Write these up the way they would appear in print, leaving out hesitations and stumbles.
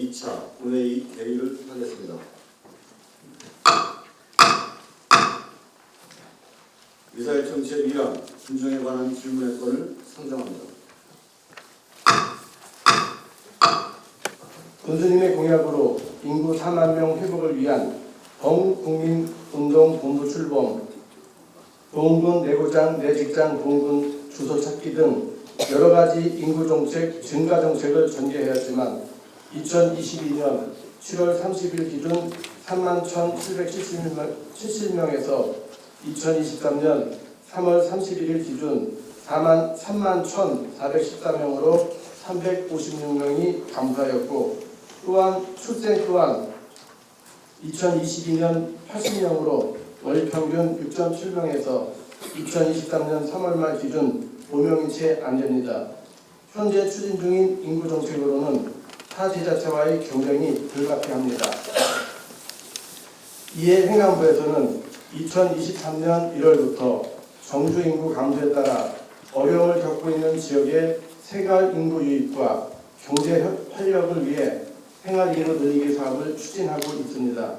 제2차 본회의 개의를 하겠습니다. 미사일 정책 위반, 준정에 관한 질문의 건을 상정합니다. 군수님의 공약으로 인구 4만 명 회복을 위한 범국민운동본부 출범, 보훈군 내고장 내직장 보훈군 주소 찾기 등 여러 가지 인구 정책, 증가 정책을 전개하였지만 2022년 7월 30일 기준 3만 1,770명에서 2023년 3월 31일 기준 3만 1,414명으로 356명이 감소하였고, 또한 출생 또한 2022년 80명으로 월 평균 6.7명에서 2023년 3월 말 기준 5명이 채 안 됩니다. 현재 추진 중인 인구 정책으로는 타 지자체와의 경쟁이 불가피합니다. 이에 행안부에서는 2023년 1월부터 정주 인구 감소에 따라 어려움을 겪고 있는 지역의 생활 인구 유입과 경제 활력을 위해 생활 인구 늘리기 사업을 추진하고 있습니다.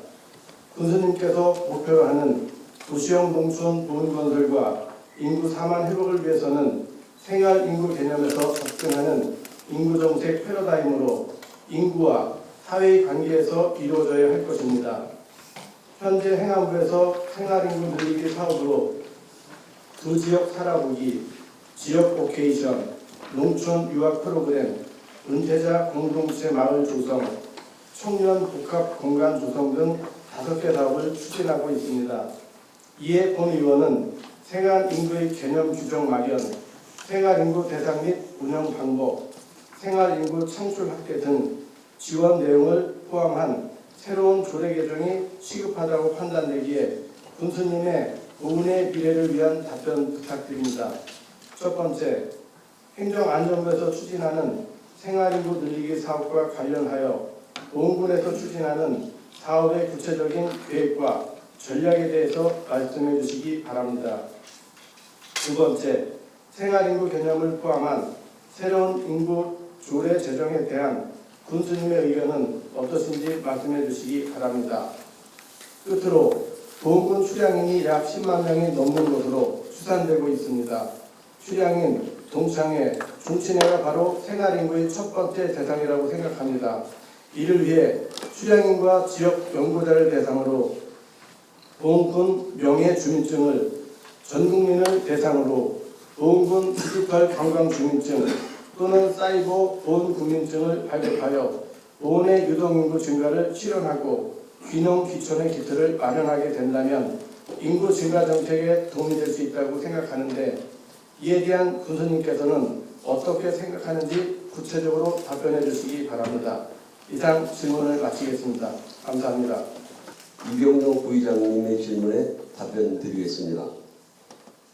군수님께서 목표로 하는 도시형 농촌 보훈 건설과 인구 4만 회복을 위해서는 생활 인구 개념에서 접근하는 인구 정책 패러다임으로 인구와 사회의 관계에서 이루어져야 할 것입니다. 현재 행안부에서 생활 인구 늘리기 사업으로 두 지역 살아보기, 지역 보케이션, 농촌 유학 프로그램, 은퇴자 공동체 마을 조성, 청년 복합 공간 조성 등 5개 사업을 추진하고 있습니다. 이에 본 의원은 생활 인구의 개념 규정 마련, 생활 인구 대상 및 운영 방법, 생활 인구 창출 확대 등 지원 내용을 포함한 새로운 조례 개정이 시급하다고 판단되기에 군수님의 보훈의 미래를 위한 답변 부탁드립니다. 첫 번째, 행정안전부에서 추진하는 생활인구 늘리기 사업과 관련하여 보훈군에서 추진하는 사업의 구체적인 계획과 전략에 대해서 말씀해 주시기 바랍니다. 두 번째, 생활인구 개념을 포함한 새로운 인구 조례 제정에 대한 군수님의 의견은 어떠신지 말씀해 주시기 바랍니다. 끝으로 보훈군 출량인이 약 10만 명이 넘는 것으로 추산되고 있습니다. 출량인, 동창회, 중친회가 바로 생활인구의 첫 번째 대상이라고 생각합니다. 이를 위해 출량인과 지역 연구자를 대상으로 보훈군 명예주민증을, 전국민을 대상으로 보훈군 디지털 관광주민증 또는 사이버 보훈국민증을 발급하여 보훈의 유동인구 증가를 실현하고 귀농 귀촌의 기틀을 마련하게 된다면 인구 증가 정책에 도움이 될 수 있다고 생각하는데, 이에 대한 군수님께서는 어떻게 생각하는지 구체적으로 답변해 주시기 바랍니다. 이상 질문을 마치겠습니다. 감사합니다. 이병용 부의장님의 질문에 답변 드리겠습니다.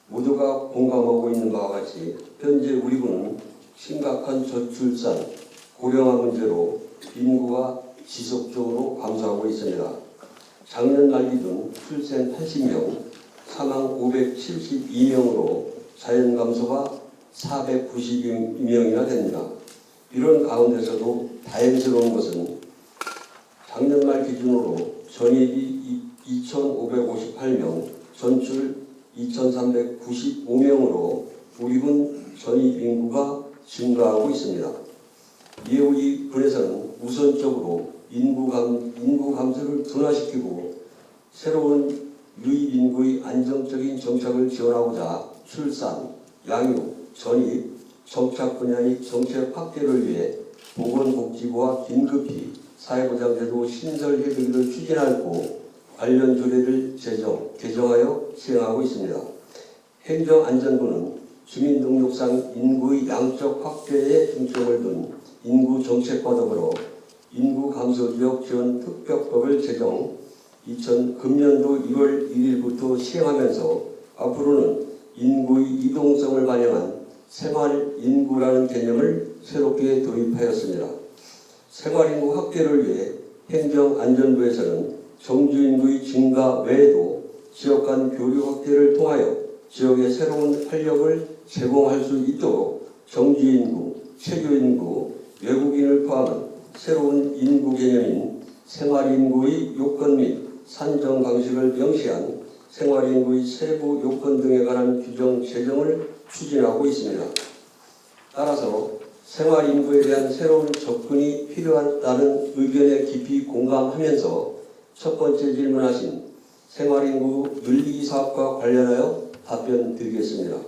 모두가 공감하고 있는 바와 같이 현재 우리 군은 심각한 저출산, 고령화 문제로 인구가 지속적으로 감소하고 있습니다. 작년 말 기준 출생 80명, 사망 572명으로 자연 감소가 492명이나 됩니다. 이런 가운데서도 다행스러운 것은 작년 말 기준으로 전입이 2,558명, 전출 2,395명으로 우리 군 전입 인구가 증가하고 있습니다. 이에 우리 군에서는 우선적으로 인구 감소를 둔화시키고 새로운 유입 인구의 안정적인 정착을 지원하고자 출산, 양육, 전입, 정착 분야의 정책 확대를 위해 보건복지부와 긴급히 사회보장제도 신설 해드기를 추진하고 관련 조례를 개정하여 시행하고 있습니다. 행정안전부는 주민등록상 인구의 양적 확대에 중점을 둔 인구 정책과 더불어 인구 감소 지역 지원 특별법을 제정, 금년도 2월 1일부터 시행하면서 앞으로는 인구의 이동성을 반영한 생활인구라는 개념을 새롭게 도입하였습니다. 생활인구 확대를 위해 행정안전부에서는 정주인구의 증가 외에도 지역 간 교류 확대를 통하여 지역에 새로운 활력을 제공할 수 있도록 정주인구, 체류인구, 외국인을 포함한 새로운 인구 개념인 생활인구의 요건 및 산정 방식을 명시한 생활인구의 세부 요건 등에 관한 규정 제정을 추진하고 있습니다. 따라서 생활인구에 대한 새로운 접근이 필요하다는 의견에 깊이 공감하면서 첫 번째 질문하신 생활인구 늘리기 사업과 관련하여 답변 드리겠습니다.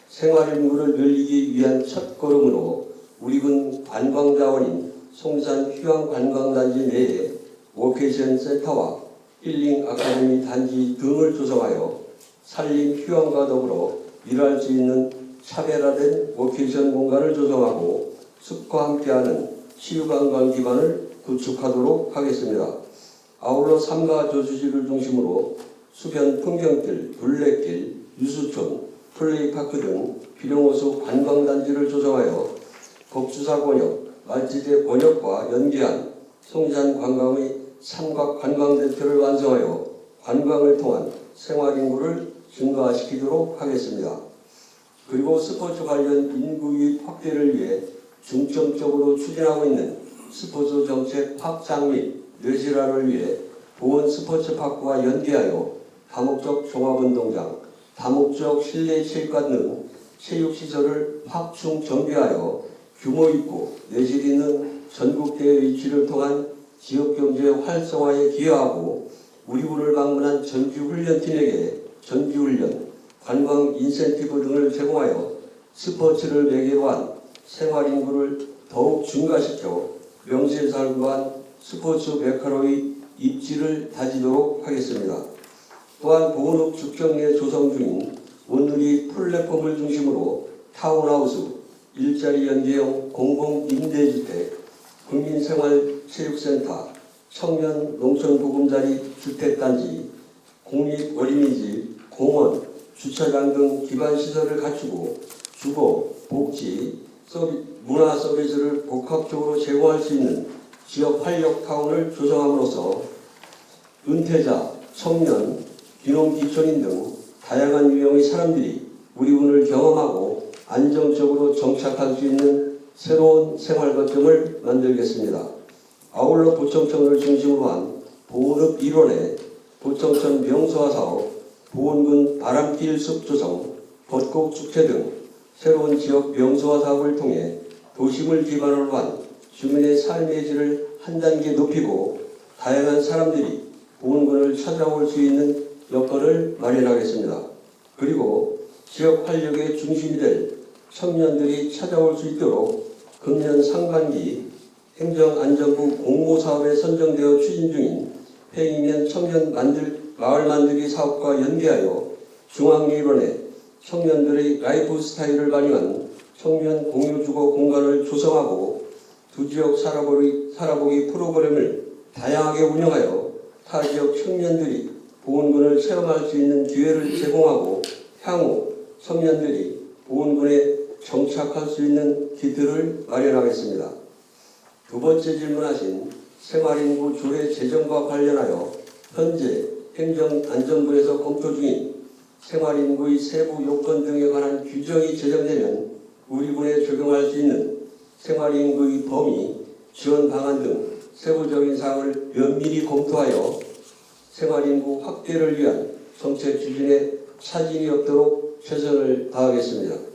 생활인구를 늘리기 위한 첫 걸음으로 우리군 관광자원인 송산 휴양관광단지 내에 워케이션 센터와 힐링 아카데미 단지 등을 조성하여 산림 휴양과 더불어 일할 수 있는 차별화된 워케이션 공간을 조성하고 숲과 함께하는 치유관광 기반을 구축하도록 하겠습니다. 아울러 삼가 저수지를 중심으로 수변 풍경길, 둘레길, 유수촌, 플레이파크 등 비룡호수 관광단지를 조성하여 법주사 권역, 말지대 권역과 연계한 송산 관광의 삼각 관광대표를 완성하여 관광을 통한 생활인구를 증가시키도록 하겠습니다. 그리고 스포츠 관련 인구 유입 확대를 위해 중점적으로 추진하고 있는 스포츠 정책 확장 및 뇌실화를 위해 보온 스포츠파크와 연계하여 다목적 종합운동장, 다목적 실내 체육관 등 체육시설을 확충 정비하여 규모 있고 내실 있는 전국대회 위치를 통한 지역경제 활성화에 기여하고 우리 군을 방문한 전지훈련팀에게 전지훈련, 관광 인센티브 등을 제공하여 스포츠를 매개로 한 생활인구를 더욱 증가시켜 명실상부한 스포츠 메카로의 입지를 다지도록 하겠습니다. 또한 보은읍 죽정리에 조성 중인 온누리 플랫폼을 중심으로 타운하우스, 일자리 연계형 공공임대주택, 국민생활체육센터, 청년 농촌보금자리 주택단지, 공립어린이집, 공원, 주차장 등 기반시설을 갖추고 주거, 복지, 문화 서비스를 복합적으로 제공할 수 있는 지역 활력 타운을 조성함으로써 은퇴자, 청년, 귀농귀촌인 등 다양한 유형의 사람들이 우리 군을 경험하고 안정적으로 정착할 수 있는 새로운 생활 거점을 만들겠습니다. 아울러 보청천을 중심으로 한 보은읍 일원의 보청천 명소화 사업, 보은군 바람길 숲 조성, 벚꽃 축제 등 새로운 지역 명소화 사업을 통해 도심을 기반으로 한 주민의 삶의 질을 한 단계 높이고 다양한 사람들이 보은군을 찾아올 수 있는 여건을 마련하겠습니다. 그리고 지역 활력의 중심이 될 청년들이 찾아올 수 있도록 금년 상반기 행정안전부 공모사업에 선정되어 추진 중인 폐기면 청년 마을 만들기 사업과 연계하여 중앙일원에 청년들의 라이프 스타일을 반영한 청년 공유주거 공간을 조성하고 두 지역 살아보기 프로그램을 다양하게 운영하여 타 지역 청년들이 보은군을 체험할 수 있는 기회를 제공하고 향후 청년들이 보은군에 정착할 수 있는 기틀을 마련하겠습니다. 두 번째 질문하신 생활인구 조례 제정과 관련하여 현재 행정안전부에서 검토 중인 생활인구의 세부 요건 등에 관한 규정이 제정되면 우리 군에 적용할 수 있는 생활인구의 범위, 지원 방안 등 세부적인 사항을 면밀히 검토하여 생활인구 확대를 위한 정책 추진에 차질이 없도록 최선을 다하겠습니다.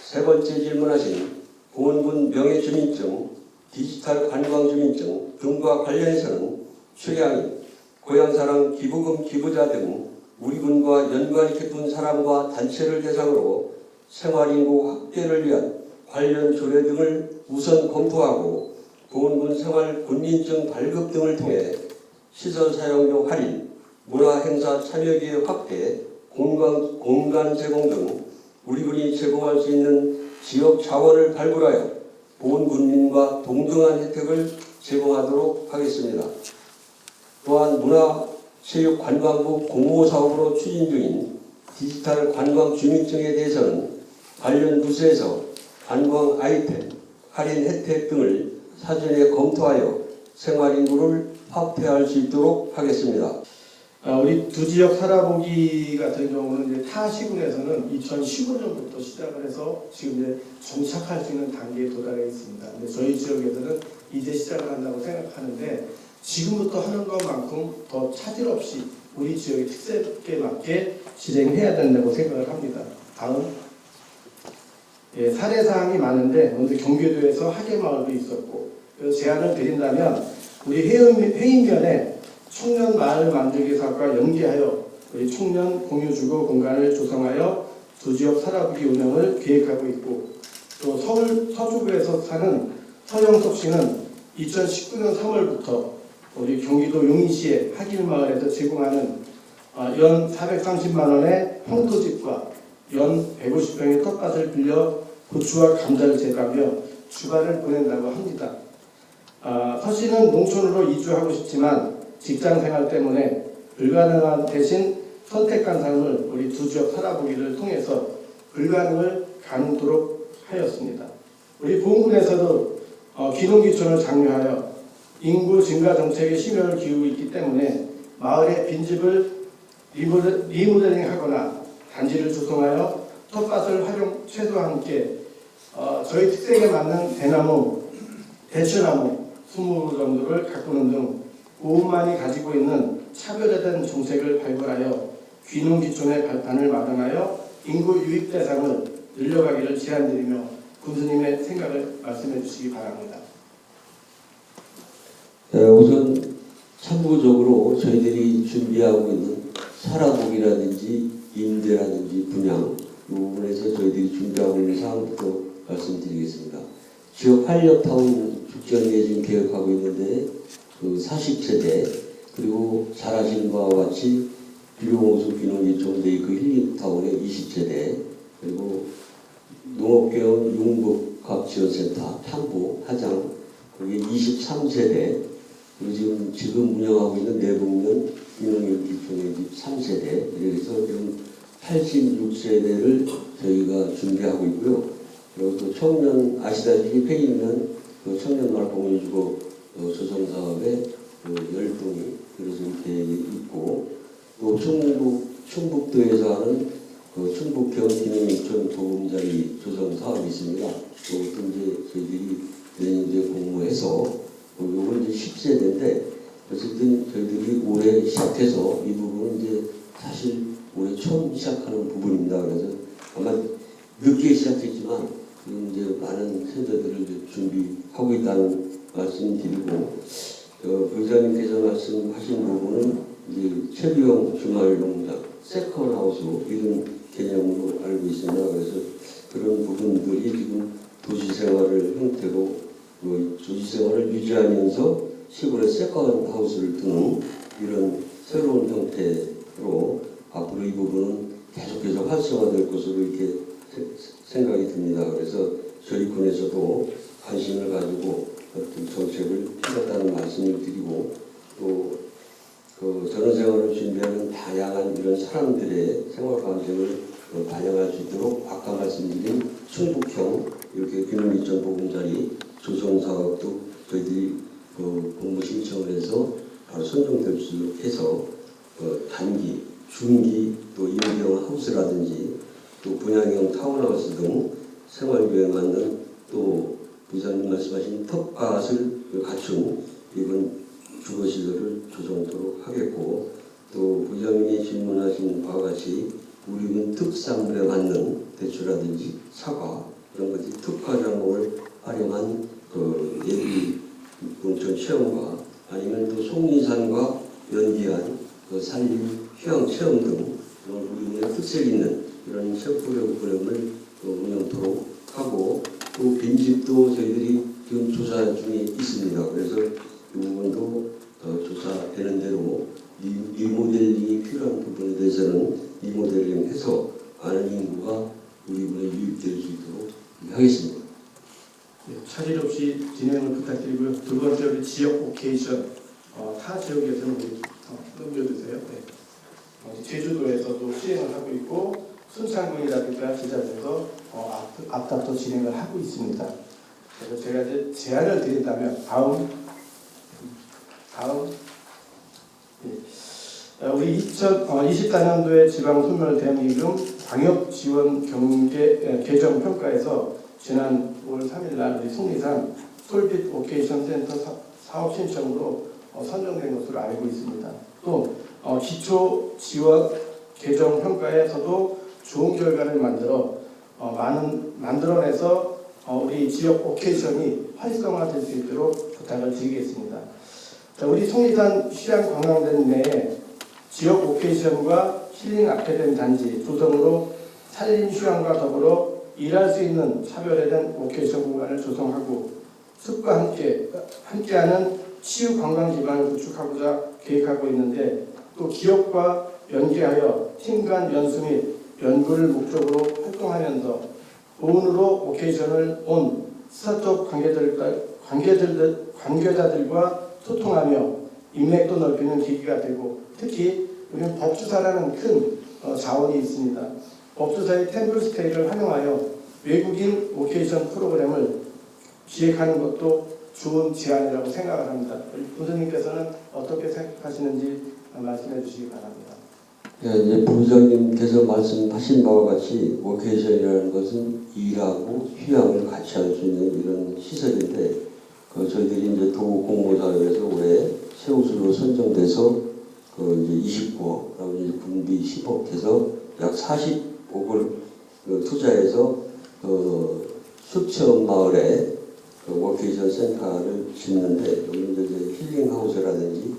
세 번째 질문하신 보은군 명예주민증, 디지털 관광주민증 등과 관련해서는 출향이 고향사랑 기부금 기부자 등 우리 군과 연관이 깊은 사람과 단체를 대상으로 생활인구 확대를 위한 관련 조례 등을 우선 검토하고 보은군 생활군민증 발급 등을 통해 시설 사용료 할인, 문화행사 참여기회 확대, 공간 제공 등 우리 군이 제공할 수 있는 지역 자원을 발굴하여 보은군민과 동등한 혜택을 제공하도록 하겠습니다. 또한 문화체육관광부 공모사업으로 추진 중인 디지털 관광주민증에 대해서는 관련 부서에서 관광 아이템, 할인 혜택 등을 사전에 검토하여 생활인구를 확대할 수 있도록 하겠습니다. 우리 두 지역 살아보기 같은 경우는 이제 타 시군에서는 2015년부터 시작을 해서 지금 이제 정착할 수 있는 단계에 도달해 있습니다. 근데 저희 지역에서는 이제 시작을 한다고 생각하는데 지금부터 하는 것만큼 더 차질 없이 우리 지역의 특색에 맞게 진행해야 된다고 생각을 합니다. 다음. 예, 사례 사항이 많은데 먼저 경기도에서 하계마을도 있었고, 그래서 제안을 드린다면 우리 회의면에 청년 마을 만들기 사업과 연계하여 우리 청년 공유주거 공간을 조성하여 두 지역 살아보기 운영을 계획하고 있고, 또 서울 서초구에서 사는 서영석 씨는 2019년 3월부터 우리 경기도 용인시의 하길마을에서 제공하는 연 430만 원의 황토집과 연 150평의 텃밭을 빌려 고추와 감자를 재배하며 주간을 보낸다고 합니다. 서 씨는 농촌으로 이주하고 싶지만 직장생활 때문에 불가능한 대신 선택한 삶을 우리 두 지역 살아보기를 통해서 불가능을 가능토록 하였습니다. 우리 보훈군에서도 귀농귀촌을 장려하여 인구 증가 정책에 심혈을 기울이고 있기 때문에 마을의 빈집을 리모델링하거나 단지를 조성하여 텃밭을 활용 채소와 함께 저희 특색에 맞는 대나무, 대추나무 20그루 정도를 가꾸는 등 고운만이 가지고 있는 차별화된 정책을 발굴하여 귀농귀촌의 발판을 마련하여 인구 유입 대상을 늘려가기를 제안드리며 군수님의 생각을 말씀해 주시기 바랍니다. 우선 참고적으로 저희들이 준비하고 있는 살아보기라든지 임대라든지 분양 이 부분에서 저희들이 준비하고 있는 사항부터 말씀드리겠습니다. 지역 활력타운 축전에 지금 계획하고 있는데 그 40세대 그리고 잘 아시는 바와 같이 비료공수 귀농귀촌 데이크 힐링타운의 20세대 그리고 농업개혁 융복학지원센터 탐부 하장 거기에 23세대 그리고 지금 운영하고 있는 내북면 귀농귀촌의 3세대 그래서 지금 86세대를 저희가 준비하고 있고요. 그리고 또 청년 아시다시피 회의는 그 청년마을 공유주거 조성사업에 그 열풍이 그래서 이렇게 있고 또 충북도에서 하는 그 충북형 기농귀촌 보금자리 조성 사업이 있습니다. 이것도 이제 저희들이 내년 이제 공모해서 요건 이제 10세대인데 어쨌든 저희들이 올해 시작해서 이 부분은 이제 사실 올해 처음 시작하는 부분입니다. 그래서 아마 늦게 시작했지만 지금 이제 많은 세대들을 이제 준비하고 있다는 말씀드리고 부의장님께서 말씀하신 부분은 이제 체류형 주말 농장, 세컨하우스 이런 개념으로 알고 있습니다. 그래서 그런 부분들이 지금 도시생활을 형태로 도시생활을 유지하면서 시골에 세컨하우스를 두는 이런 새로운 형태로 앞으로 이 부분은 계속해서 활성화될 것으로 이렇게 생각이 듭니다. 그래서 저희 군에서도 관심을 가지고 어떤 정책을 피웠다는 말씀을 드리고 또 그 전원생활을 준비하는 다양한 이런 사람들의 생활 방식을 반영할 수 있도록 아까 말씀드린 충북형 이렇게 귀농귀촌 보금자리 조성 사업도 저희들이 공모 신청을 해서 바로 선정될 수 해서 단기, 중기 또 임대형 하우스라든지 또 분양형 타운하우스 등 생활비에 맞는 또 부장님 말씀하신 텃밭을 갖춘 이번 주거시설을 조성토록 하겠고 또 부장님이 질문하신 바와 같이 우리는 특산물에 맞는 대추라든지 사과 이런 것이 특화작물을 활용한 그 예비 농촌 체험과 아니면 또 속리산과 연계한 그 산림 휴양 체험 등 우리의 특색 있는 이런 프로그램을 운영토록 하고 또 빈집도 저희들이 지금 조사 중에 있습니다. 그래서 이 부분도 조사되는 대로 리모델링이 필요한 부분에 대해서는 리모델링해서 많은 인구가 우리 군에 유입될 수 있도록 하겠습니다. 네, 차질 없이 진행을 부탁드리고요. 두 번째 우리 지역 오케이션 타 지역에서는 넘겨주세요. 네. 제주도에서도 시행을 하고 있고 순창군이라든가 기자들도 앞다퉈 진행을 하고 있습니다. 그래서 제가 이제 제안을 드린다면 다음 우리 2024년도에 지방소멸대응기금 광역지원 경계 개정 평가에서 지난 5월 3일 날 우리 속리산 솔빛 오케이션 센터 사업 신청으로 선정된 것으로 알고 있습니다. 또 기초 지원 개정 평가에서도 좋은 결과를 만들어내서 우리 지역 오케이션이 활성화될 수 있도록 부탁을 드리겠습니다. 자, 우리 송리산 휴양관광단 내에 지역 오케이션과 힐링 아카데미 단지 조성으로 산림 휴양과 더불어 일할 수 있는 차별화된 오케이션 공간을 조성하고 숲과 함께하는 치유 관광 기반을 구축하고자 계획하고 있는데, 또 기업과 연계하여 팀 간 연수 및 연구를 목적으로 활동하면서 보훈으로 오케이션을 온 스타트업 관계자들과 소통하며 인맥도 넓히는 계기가 되고, 특히 우리는 법주사라는 큰 자원이 있습니다. 법주사의 템플스테이를 활용하여 외국인 오케이션 프로그램을 기획하는 것도 좋은 제안이라고 생각을 합니다. 부장님께서는 어떻게 생각하시는지 말씀해 주시기 바랍니다. 네, 이제 부장님께서 말씀하신 바와 같이 오케이션이라는 것은 일하고 휴양을 같이 할 수 있는 이런 시설인데, 저희들이 이제 도공모사회에서 올해 새우술로 선정돼서 이제 29억라고 이제 군비 10억 해서 약 40억을 투자해서 숲체험 마을에 워케이션 센터를 짓는데, 여기는 이제 힐링하우스라든지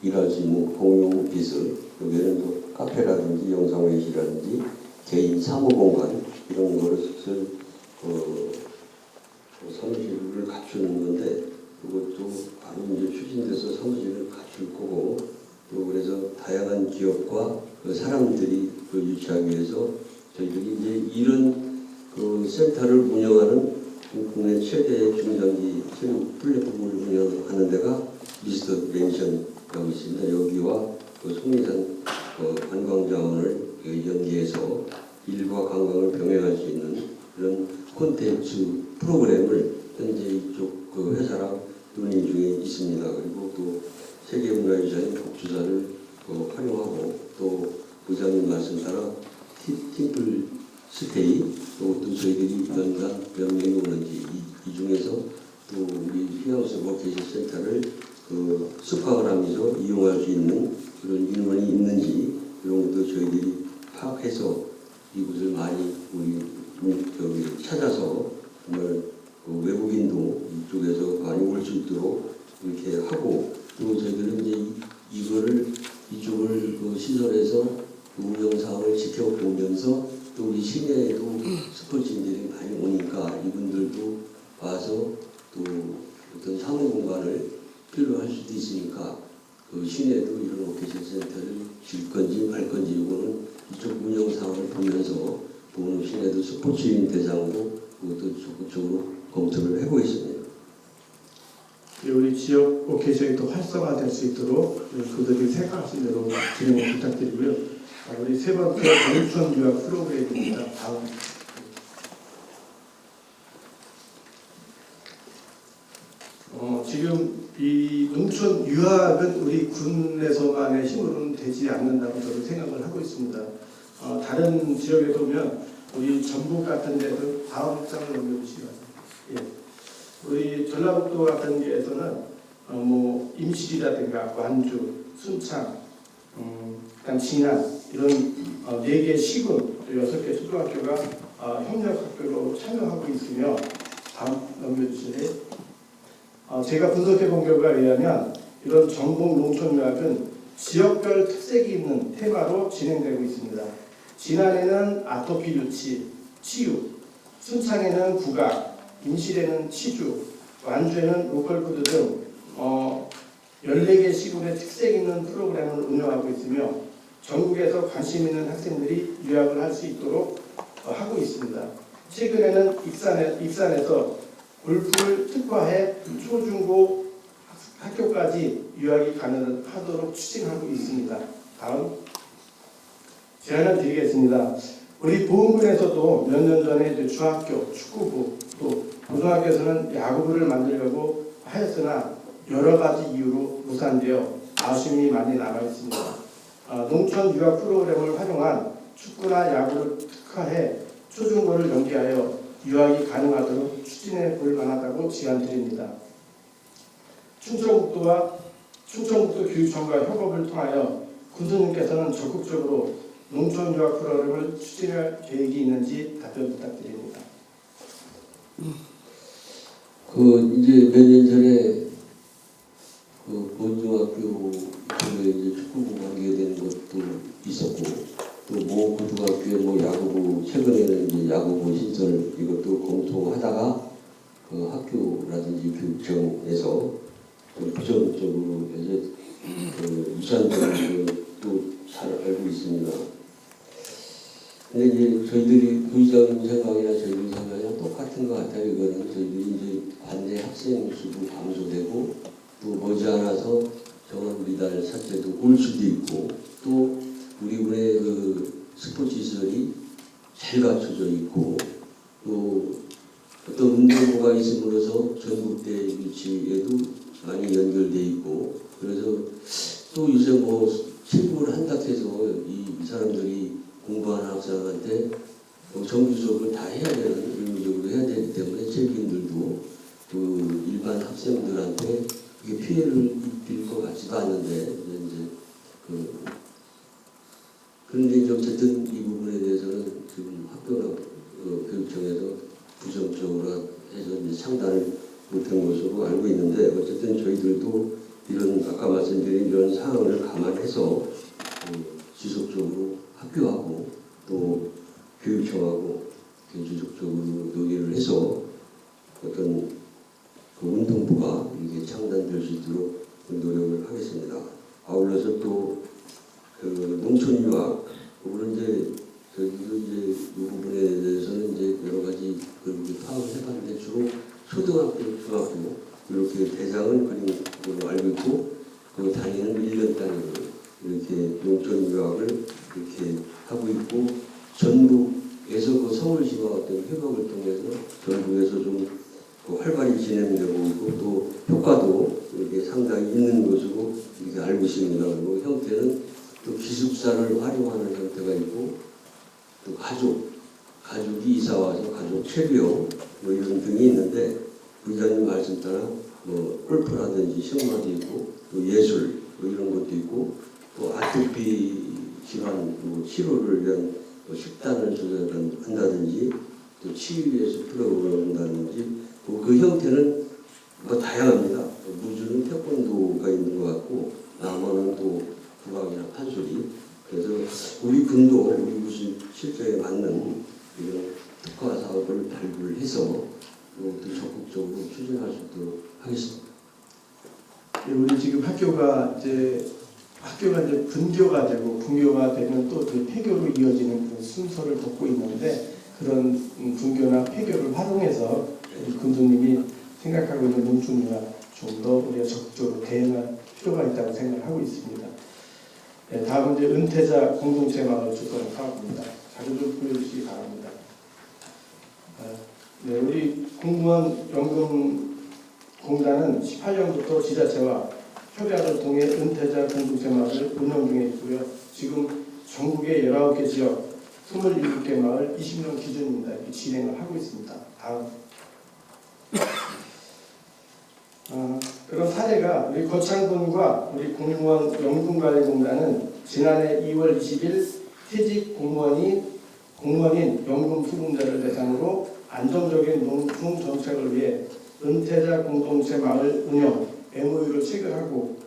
일할 수 있는 공용 기술, 여기는 또 카페라든지 영상회의실이라든지 개인 사무공간 이런 것을 사무실을 갖추는 건데, 이것도 바로 이제 추진돼서 사무실을 갖출 거고, 또 그래서 다양한 기업과 사람들이 유치하기 위해서 저희들이 이제 이런 센터를 운영하는 국내 최대의 중장기 체육 플랫폼을 운영하는 데가 미스터 멘션이라고 있습니다. 여기와 송리산 관광자원을 연계해서 일과 관광을 병행할 수 있는 그런 콘텐츠 프로그램을 현재 이쪽 회사랑 논의 중에 있습니다. 그리고 또 세계문화유산인 복주사를 활용하고, 또 부장님 말씀 따라 팀플 스테이, 또 저희들이 연간 몇 명이 오는지 이 중에서 또 우리 휴양소 워케이션 센터를 숙박을 하면서 이용할 수 있는 그런 인원이 있는지 이런 것도 저희들이 파악해서 이곳을 많이 우리 찾아서 정말 외국인도 이쪽에서 많이 올 수 있도록 이렇게 하고, 또 저희들은 이제 이쪽을 시설에서 운영 사항을 지켜보면서 또 우리 시내에도 스포츠인들이 많이 오니까 이분들도 와서 또 어떤 사무 공간을 필요할 수도 있으니까 시내에도 이런 오케이션 센터를 질 건지 말 건지 이거는 이쪽 운영 사항을 보면서 또 시내도 스포츠인 대상으로 그것도 적극적으로 검토를 하고 있습니다. 우리 지역 오케이션이 더 활성화될 수 있도록 그들이 생각하신 대로 진행을 부탁드리고요. 우리 세 번째 농촌 유학 프로그램입니다. 다음. 지금 이 농촌 유학은 우리 군에서만의 힘으로는 되지 않는다고 저도 생각을 하고 있습니다. 다른 지역에 보면 우리 전북 같은 데도 다음 장을 넘겨주시기 바랍니다. 예. 우리 전라북도 같은 데에서는 임실이라든가 완주, 순창, 그다음 진안 이런 4개 시군, 6개 초등학교가 협력학교로 참여하고 있으며, 다음 넘겨주실래요? 제가 분석해 본 결과에 의하면 이런 전북 농촌유학은 지역별 특색이 있는 테마로 진행되고 있습니다. 진안에는 아토피 유치, 치유, 순창에는 국악, 임실에는 치주, 완주에는 로컬푸드 등 14개 시군의 특색 있는 프로그램을 운영하고 있으며, 전국에서 관심 있는 학생들이 유학을 할 수 있도록 하고 있습니다. 최근에는 익산에서 골프를 특화해 초중고 학교까지 유학이 가능하도록 추진하고 있습니다. 다음 제안을 드리겠습니다. 우리 보훈군에서도 몇 년 전에 중학교 축구부, 또 고등학교에서는 야구부를 만들려고 하였으나 여러 가지 이유로 무산되어 아쉬움이 많이 남아 있습니다. 농촌 유학 프로그램을 활용한 축구나 야구를 특화해 초중고를 연계하여 유학이 가능하도록 추진해 볼 만하다고 제안드립니다. 충청북도 교육청과 협업을 통하여 군수님께서는 적극적으로 농촌 유학 프로그램을 추진할 계획이 있는지 답변 부탁드립니다. 이제 몇 년 전에 본중학교 이제 축구부 가게 되는 것도 있었고, 또 모 고등학교에 야구부, 최근에는 이제 야구부 신설 이것도 검토하다가 학교라든지 교육청에서 좀 부정적으로 이제 유산적으로 또 잘 알고 있습니다. 근데 이제 저희들이 부의장님 생각이나 저희들 생각이랑 똑같은 것 같아요. 이거는 저희들이 이제 관내 학생 수도 감소되고, 또 머지않아서 정원 미달 사태도 올 수도 있고, 또 우리 군의 스포츠 시설이 잘 갖춰져 있고, 또 어떤 운동부가 있음으로써 전국대 유치에도 많이 연결돼 있고, 그래서 또 요새 체육을 한다 해서 이 사람들이 공부하는 학생한테 정규 수업을 다 해야 되는, 의무적으로 해야 되기 때문에 체육인들도 일반 학생들한테 이게 피해를 입힐 것 같지도 않는데, 그런데 이제 어쨌든 이 부분에 대해서는 지금 학교나 교육청에서 부정적으로 해서 이제 상담을 못한 것으로 알고 있는데, 어쨌든 저희들도 이런 아까 말씀드린 이런 상황을 감안해서 지속적으로 학교하고 또 교육청하고 지속적으로 논의를 해서 어떤 운동부가 이게 창단될 수 있도록 노력을 하겠습니다. 아울러서 또 농촌 유학, 물론 이제 저희도 이제 이 부분에 대해서는 이제 여러 가지 그렇게 파악을 해봤는데, 주로 초등학교, 중학교 이렇게 대상은 그린 걸로 알고 있고, 다니는 1년 단위로 이렇게 농촌 유학을 이렇게 하고 있고, 전북에서 서울시와 어떤 협업을 통해서 전북에서 좀 활발히 진행되고 있고, 또 효과도 이렇게 상당히 있는 것으로 이렇게 알고 있습니다. 그리고 형태는 또 기숙사를 활용하는 형태가 있고, 또 가족이 이사 와서 가족 체류 이런 등이 있는데, 부장님 말씀 따라 골프라든지 승마도 있고, 또 예술 이런 것도 있고, 또 아토피 질환 치료를 위한 식단을 조절한다든지, 또 치유에서 프로그램을 한다든지, 그 형태는 다양합니다. 무주는 태권도가 있는 것 같고, 남원은 또 국악이나 판소리. 그래서 우리 군도 우리 무슨 실정에 맞는 이런 특화 사업을 발굴을 해서 또 적극적으로 추진할 수 있도록 하겠습니다. 우리 지금 학교가 이제 분교가 되고 분교가 되면 또 그 폐교로 이어지는 그런 순서를 걷고 있는데, 그런 분교나 폐교를 활용해서 군수님이 생각하고 있는 농촌유학 좀 더 우리가 적극적으로 대응할 필요가 있다고 생각하고 있습니다. 네, 다음은 이제 은퇴자 공동체 마을 주권 사업입니다. 자료 좀 보여주시기 바랍니다. 네, 우리 공무원 연금공단은 18년부터 지자체와 협약을 통해 은퇴자 공동체 마을을 운영 중에 있고요. 지금 전국의 19개 지역 27개 마을 20년 기준입니다. 이렇게 진행을 하고 있습니다. 다음. 그런 사례가 우리 거창군과 우리 공무원 연금관리공단은 지난해 2월 20일 퇴직 공무원인 연금 수급자를 대상으로 안정적인 농촌 정책을 위해 은퇴자 공동체 마을 운영 MOU를 체결하고,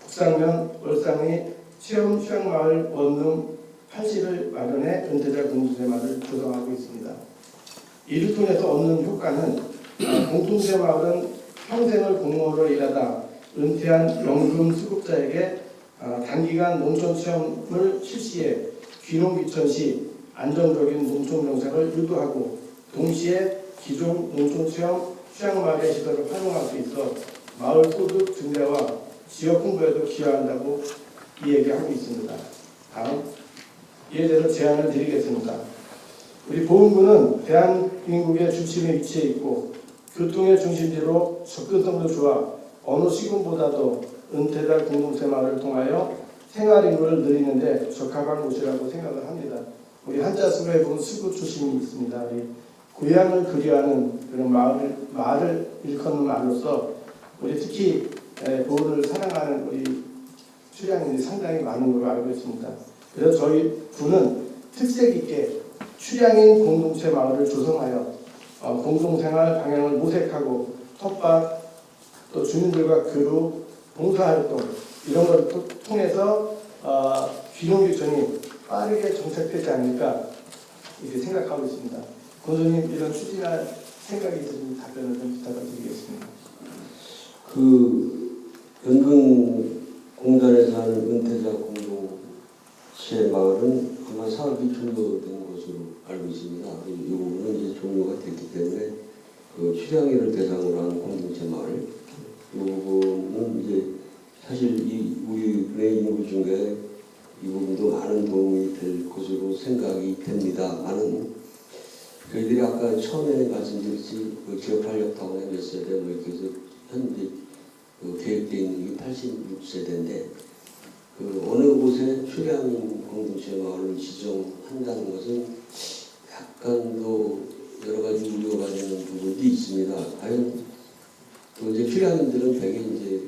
북상면 월상의 체험 휴양마을 원룸 80을 마련해 은퇴자 공동체 마을을 조성하고 있습니다. 이를 통해서 얻는 효과는 공동체 마을은 평생을 공무원으로 일하다 은퇴한 연금 수급자에게 단기간 농촌 체험을 실시해 귀농귀촌 시 안정적인 농촌 정책을 유도하고, 동시에 기존 농촌 체험 휴양마을의 시설을 활용할 수 있어 마을 소득 증대와 지역 홍보에도 기여한다고 이야기하고 있습니다. 다음. 이에 대해서 제안을 드리겠습니다. 우리 보훈구는 대한민국의 중심에 위치해 있고, 교통의 중심지로 접근성도 좋아 어느 시군보다도 은퇴자 공동체 마을을 통하여 생활인구를 늘리는데 적합한 곳이라고 생각을 합니다. 우리 한자수에 보면 수구 출신이 있습니다. 우리 고향을 그리워하는 그런 말을 일컫는 말로서 우리 특히 고을을 사랑하는 우리 출향인들이 상당히 많은 걸로 알고 있습니다. 그래서 저희 부는 특색 있게 출향인 공동체 마을을 조성하여 공동생활 방향을 모색하고 텃밭 또 주민들과 교류, 봉사활동 이런 걸 통해서 귀농귀촌이 빠르게 정착되지 않을까 이렇게 생각하고 있습니다. 권수님 이런 추진할 생각이 있으면 답변을 좀 부탁드리겠습니다. 그 연금 공단에서 하는 은퇴자 공동체 마을은 아마 사업이 종료된 것으로 알고 있습니다. 이 부분은 이제 종료가 됐기 때문에 그 출향인을 대상으로 한 공동체 마을 이 부분은 이제 사실 우리의 인구 중에 이 부분도 많은 도움이 될 것으로 생각이 됩니다. 많은 저희들이 아까 처음에 말씀드렸지 그 지역활력타운의 몇 세대 뭐 이렇게 해서 현재 계획되어 있는 게 86세대인데 그 어느 곳에 출향인 공동체 마을을 지정한다는 것은 약간 더 여러 가지 우려가 되는 부분도 있습니다. 과연 그 이제 출향인들은 되게 이제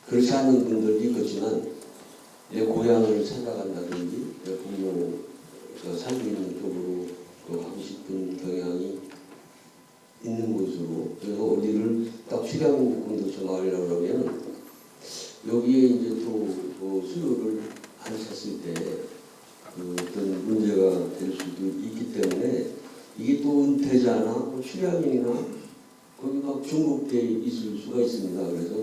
그렇지 않은 분들도 있겠지만 내 고향을 찾아간다든지 내 부모가 살고 있는 쪽으로 하고 싶은 경향이 있는 곳으로 그래서 어디를 딱 출향인 공동체 마을이라고 하면 여기에 이제 또 수요를 안 찼을 때 어떤 문제가 될 수도 있기 때문에 이게 또 은퇴자나 출향인이나 거기 막 중복돼 있을 수가 있습니다. 그래서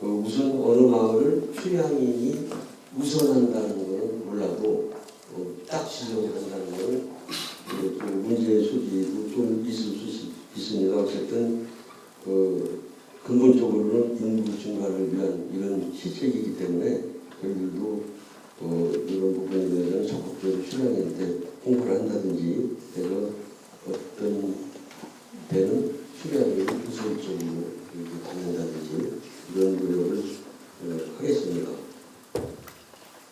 우선 어느 마을을 출향인이 우선한다는 것은 몰라도 딱 지정을 한다는 것은 또 문제의 소지도 좀 있을 수 있습니다. 어쨌든 근본적으로는 인구 증가를 위한 이런 시책이기 때문에 저희들도 이런 부분에 대해서는 적극적으로 출향인한테 홍보를 한다든지 해서 어떤 때는 출향인을 우선적으로 이렇게 받는다든지 이런 노력을 하겠습니다.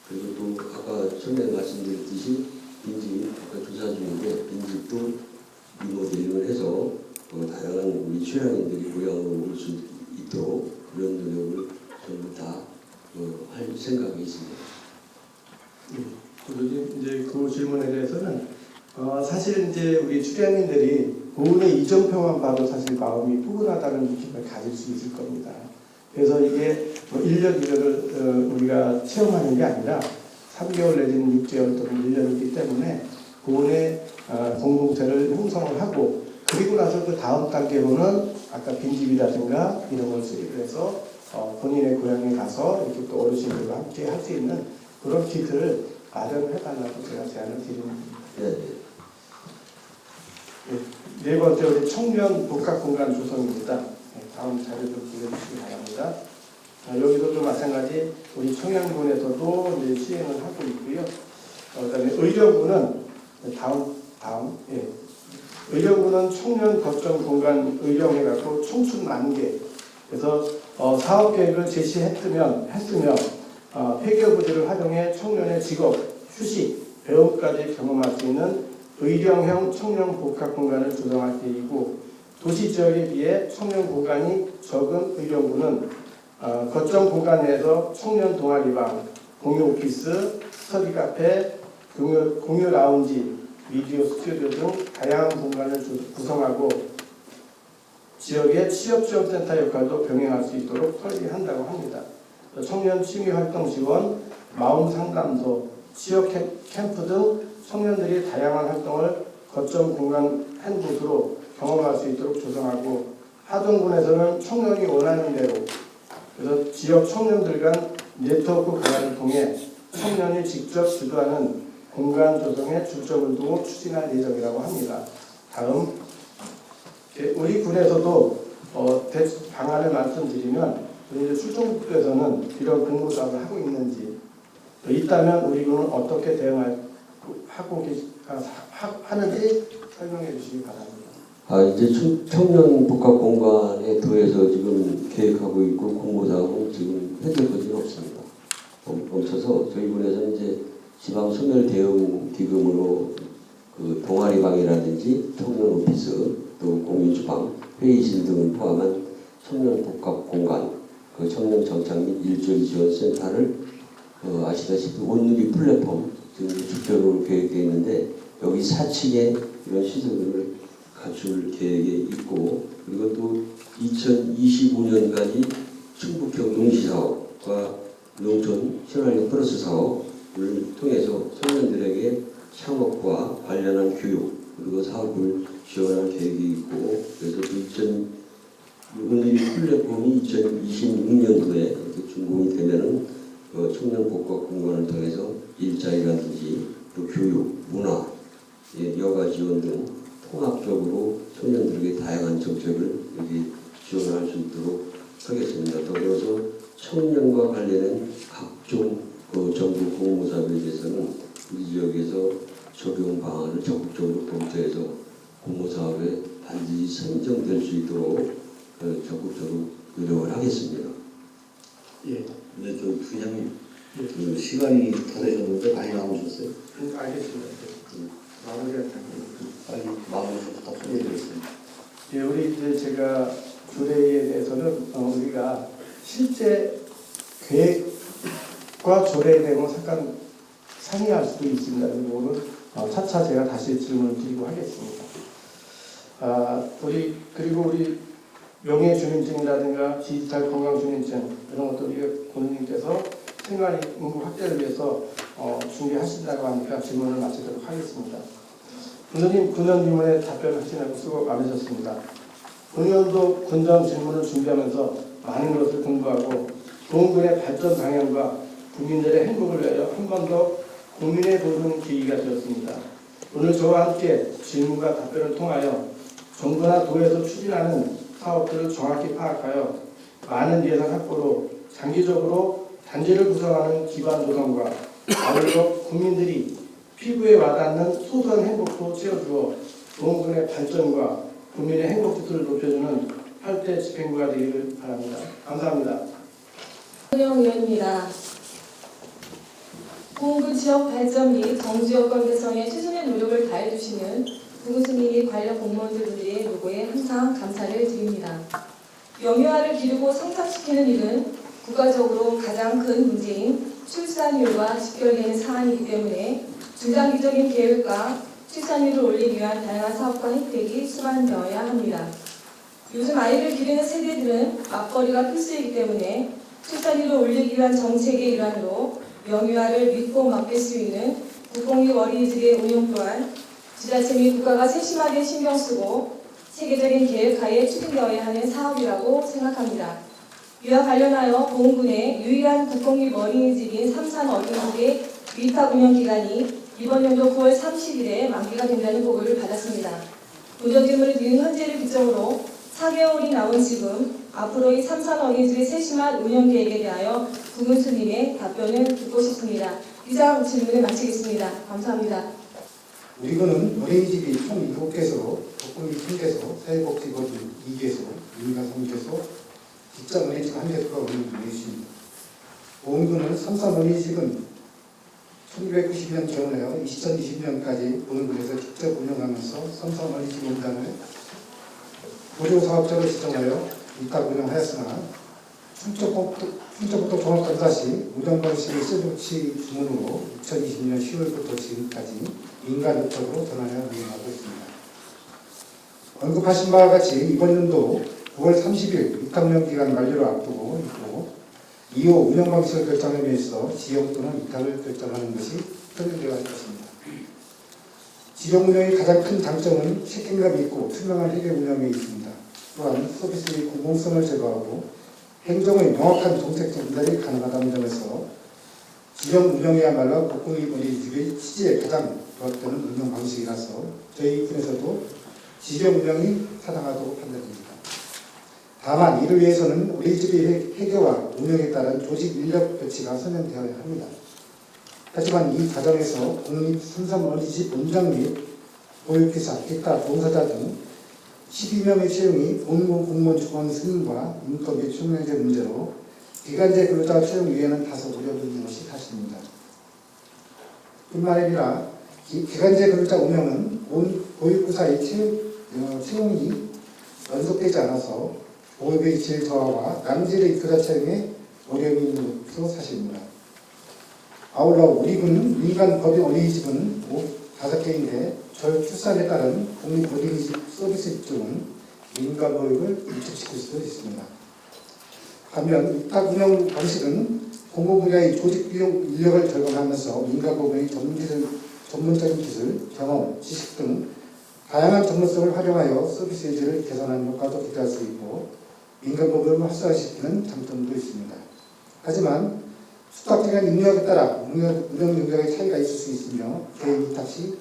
그리고 또 아까 처음에 말씀드렸듯이 빈집 아까 조사 중인데 빈집도 리모델링을 해서 다양한 우리 출향인들이 고향으로 올 수 있도록 그런 노력을 전부 다 할 생각이 있습니다. 이제 그 질문에 대해서는 사실 이제 우리 출향인들이 고은의 이정표만 봐도 사실 마음이 푸근하다는 느낌을 가질 수 있을 겁니다. 그래서 이게 뭐 1년 2년을 우리가 체험하는 게 아니라 3개월 내지는 6개월 또는 1년이기 때문에 고은의 공동체를 형성을 하고 그리고 나서 그 다음 단계로는 아까 빈집이라든가 이런 걸 수립을 해서 본인의 고향에 가서 이렇게 또 어르신들과 함께 할 수 있는 그런 키트를 마련을 해달라고 제가 제안을 드립니다. 네 번째 우리 청년 복합공간 조성입니다. 다음 자료 좀 보여주시기 바랍니다. 여기서도 마찬가지 우리 청양군에서도 이제 시행을 하고 있고요. 그다음에 의령군은 의령군은 청년 거점 공간 의령해갖고 청춘 만개 그래서 사업 계획을 제시했으면 폐교 부지를 활용해 청년의 직업, 휴식, 배움까지 경험할 수 있는 의령형 청년 복합 공간을 조성할 계획이고 도시 지역에 비해 청년 공간이 적은 의령군은 거점 공간 내에서 청년 동아리방, 공유 오피스, 스터디 카페, 공유 라운지, 미디어 스튜디오 등 다양한 공간을 구성하고 지역의 취업지원센터 역할도 병행할 수 있도록 설계한다고 합니다. 청년 취미활동 지원, 마음상담소, 취업 캠프 등 청년들이 다양한 활동을 거점 공간 한 곳으로 경험할 수 있도록 조성하고 하동군에서는 청년이 원하는 대로 그래서 지역 청년들 간 네트워크 강화를 통해 청년이 직접 주도하는 공간 조성에 중점을 두고 추진할 예정이라고 합니다. 다음 우리 군에서도 방안을 말씀드리면 우리 출정부에서는 이런 공모 사업을 하고 있는지 있다면 우리 군은 어떻게 하는지 설명해 주시기 바랍니다. 이제 청년 복합 공간에 더해서 지금 계획하고 있고 공모 사업은 지금 현재까지는 없습니다. 멈춰서 저희 군에서는 이제 지방 소멸 대응 기금으로 그 동아리방이라든지 청년 오피스, 또 공유주방, 회의실 등을 포함한 청년 복합 공간, 그 청년 정착 및 일자리 지원 센터를 아시다시피 온누리 플랫폼 지금 주변으로 계획되어 있는데 여기 4층에 이런 시설을 갖출 계획이 있고, 그리고 또 2025년까지 충북형 농시사업과 농촌 친환경 플러스 사업을 통해서 청년들에게 창업과 관련한 교육 그리고 사업을 지원할 계획이 있고, 그래서 오늘 이 플랫폼이 2026년도에 이렇게 준공이 되면은 청년 복합 공간을 통해서 일자리라든지 또 교육, 문화, 여가 지원 등 통합적으로 청년들에게 다양한 정책을 여기 지원할 수 있도록 하겠습니다. 더불어서 청년과 관련된 각종 정부 공모사업에 대해서는 우리 지역에서 적용 방안을 적극적으로 검토해서 공모사업에 반드시 선정될 수 있도록 적극적으로 노력을 하겠습니다. 예. 근데 좀 부장님 그 시간이 다 되셨는데 많이 남으셨어요? 알겠습니다. 마무리할 빨리 마무리 좀 부탁드리겠습니다. 예, 우리 이제 제가 조례에 대해서는 우리가 실제 계획과 조례 내용은 잠깐 상의할 수도 있습니다. 그리고 오늘 차차 제가 다시 질문을 드리고 하겠습니다. 그리고 우리 명예주민증이라든가 디지털 건강주민증 이런 것도 우리가 본인께서 생활 인구 확대를 위해서 준비하신다고 하니까 질문을 마치도록 하겠습니다. 군의원님 9년 질문에 답변하시느라고 수고 많으셨습니다. 본의원도 군정 질문을 준비하면서 많은 것을 공부하고 보훈군의 발전 방향과 국민들의 행복을 위하여 한 번 더 고민해 보는 계기가 되었습니다. 오늘 저와 함께 질문과 답변을 통하여 정부나 도에서 추진하는 사업들을 정확히 파악하여 많은 예산 확보로 장기적으로 단지를 구성하는 기반 노동과 아울러 국민들이 피부에 와닿는 소소한 행복도 채워주어 보훈군의 발전과 국민의 행복지수를 높여주는 8대 집행부가 되기를 바랍니다. 감사합니다. 손영 의원입니다. 보훈군 지역 발전 및 정주 여건 개선에 최선의 노력을 다해주시는 부군수님 및 관련 공무원들의 노고에 항상 감사를 드립니다. 영유아를 기르고 성장시키는 일은 국가적으로 가장 큰 문제인 출산율과 직결되는 사안이기 때문에 중장기적인 계획과 출산율을 올리기 위한 다양한 사업과 혜택이 수반되어야 합니다. 요즘 아이를 기르는 세대들은 맞벌이가 필수이기 때문에 출산율을 올리기 위한 정책의 일환으로 영유아를 믿고 맡길 수 있는 국공립 어린이집의 운영 또한 지자체 및 국가가 세심하게 신경 쓰고 체계적인 계획하에 추진되어야 하는 사업이라고 생각합니다. 이와 관련하여 보훈군의 유일한 국공립 어린이집인 삼산 어린이집의 위탁 운영 기간이 이번 연도 9월 30일에 만기가 된다는 보고를 받았습니다. 본전 질문을 드린 현재를 기점으로 4개월이 남은 지금 앞으로 이 삼산 어린이집의 세심한 운영 계획에 대하여 부군수님의 답변을 듣고 싶습니다. 이상 질문을 마치겠습니다. 감사합니다. 우리 군은 어린이집이 총 7개소, 독립 1개소, 사회복지거주 2개소, 민간 3개소, 직장 어린이집 1개소가 운영 중에 있습니다. 보훈군은 삼산 어린이집은 1990년 개원하여 2020년까지 보훈군에서 직접 운영하면서 삼산 어린이집 공단을 보조사업자로 지정하여 위탁 운영하였으나 충청북도 종합감사시 운영방식의 시조치 주문으로 2020년 10월부터 지금까지 민간 요청으로 전환하여 운영하고 있습니다. 언급하신 바와 같이 이번 연도 9월 30일 위탁운영 기간 만료를 앞두고 있고 이후 운영방식을 결정함에 있어 지역 또는 위탁을 결정하는 것이 현행되어 할 것입니다. 지역 운영의 가장 큰 장점은 책임감이 있고 투명한 회계 운영에 있습니다. 또한 서비스의 공공성을 제거하고 행정의 명확한 정책 전달이 가능하다는 점에서 지역 운영이야말로 국공립 어린이집의 취지에 가장 부합되는 운영 방식이라서 저희 군에서도 지역 운영이 타당하다고 판단됩니다. 다만 이를 위해서는 어린이집의 회계와 운영에 따른 조직 인력 배치가 선행되어야 합니다. 하지만 이 과정에서 공립 삼산 어린이집 원장 및 보육기사, 기타 봉사자 등 12명의 채용이 본군 공무원 조건 승인과 인권 및 총량제 문제로 기간제 근로자 채용 위에는 다소 우려가 있는 것이 사실입니다. 뿐만 아니라 기간제 근로자 운영은 보육부사의 채용이 연속되지 않아서 보육의 질 저하와 남질의 입교자 채용에 어려움이 있는 것도 사실입니다. 아울러 우리 군 민간 법인 어린이집은 5개인데 저출산에 따른 공립 어린이집 서비스 입주는 민간 보육을 위축시킬 수도 있습니다. 반면 위탁 운영 방식은 공공 분야의 조직 인력을 절감하면서 민간 법인의 전문적인 기술, 경험, 지식 등 다양한 전문성을 활용하여 서비스의 질을 개선하는 효과도 기대할 수 있고 민간 법인을 활성화시키는 장점도 있습니다. 하지만 수탁기관 능력에 따라 운영 능력의 차이가 있을 수 있으며 개인 위탁 시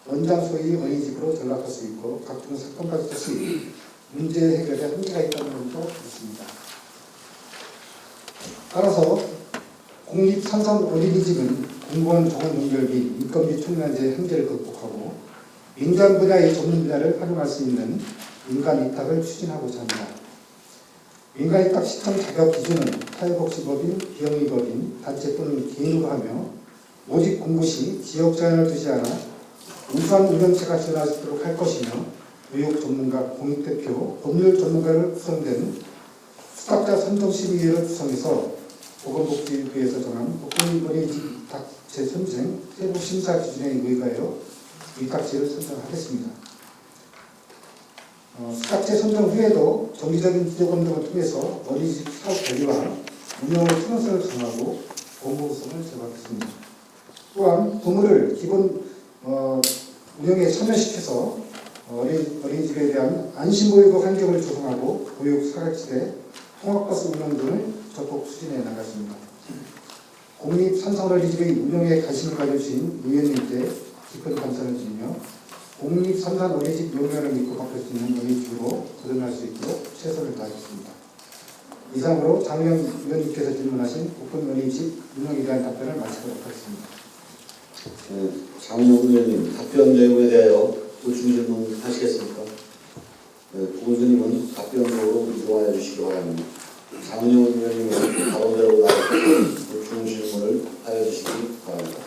원장 소유의 어린이집으로 전락할 수 있고 각종 사건까지 될 수 있는 문제 해결에 한계가 있다는 점도 있습니다. 따라서 공립 산상 어린이집은 공무원 정원 연결 및 인건비 총량제 한계를 극복하고 민간 분야의 전문 분야를 활용할 수 있는 민간 위탁을 추진하고자 합니다. 민간 위탁 시청 자격 기준은 사회복지법인, 비영리법인, 단체 또는 개인으로 하며 모집 공고 시 지역 제한을 두지 않아 우수한 운영체가 지원하도록 할 것이며 교육 전문가, 공익대표, 법률 전문가를 구성된 수탁자 선정심의위를 구성해서 보건복지부에서 정한 복권어린이집 위탁제 선정 세부 심사 기준에 의거하여 위탁제를 선정하겠습니다. 수탁제 선정 후에도 정기적인 지도검 등을 통해서 어린이집 사업 관리와 운영의 투명성을 강화하고 공공성을 제공하겠습니다. 또한 부모를 기본 운영에 참여시켜서 어린이집에 대한 안심보육의 환경을 조성하고 보육 사각지대, 통학버스 운영 등을 적극 추진해 나가겠습니다. 공립 산상어린이집의 운영에 관심을 가져주신 의원님께 깊은 감사를 드리며 공립 산상 어린이집 용역을 믿고 바꿀 수 있는 어린이집으로 거듭날 수 있도록 최선을 다하겠습니다. 이상으로 장영 의원님께서 질문하신 복권 어린이집 운영에 대한 답변을 마치도록 하겠습니다. 장영 의원님 답변 내용에 대하여 보충 질문 하시겠습니까? 보건스님은 답변으로 이동하여 주시기 바랍니다. 장영 의원님은 가운데로 나와서 보충 질문을 하여 주시기 바랍니다.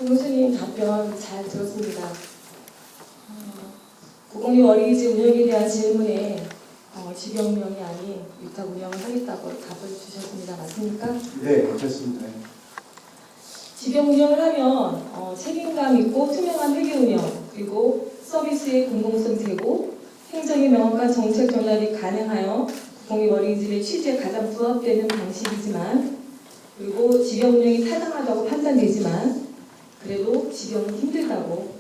교수님 답변 잘 들었습니다. 공립 어린이집 운영에 대한 질문에 지병명이 아닌 위탁 운영을 하겠다고 답을 주셨습니다. 맞습니까? 네, 그렇습니다. 지병 운영을 하면 책임감 있고 투명한 회계 운영, 그리고 서비스의 공공성 제고, 행정의 명확한 정책 전달이 가능하여 공립 어린이집의 취지에 가장 부합되는 방식이지만, 그리고 지병 운영이 타당하다고 판단되지만 그래도 지병은 힘들다고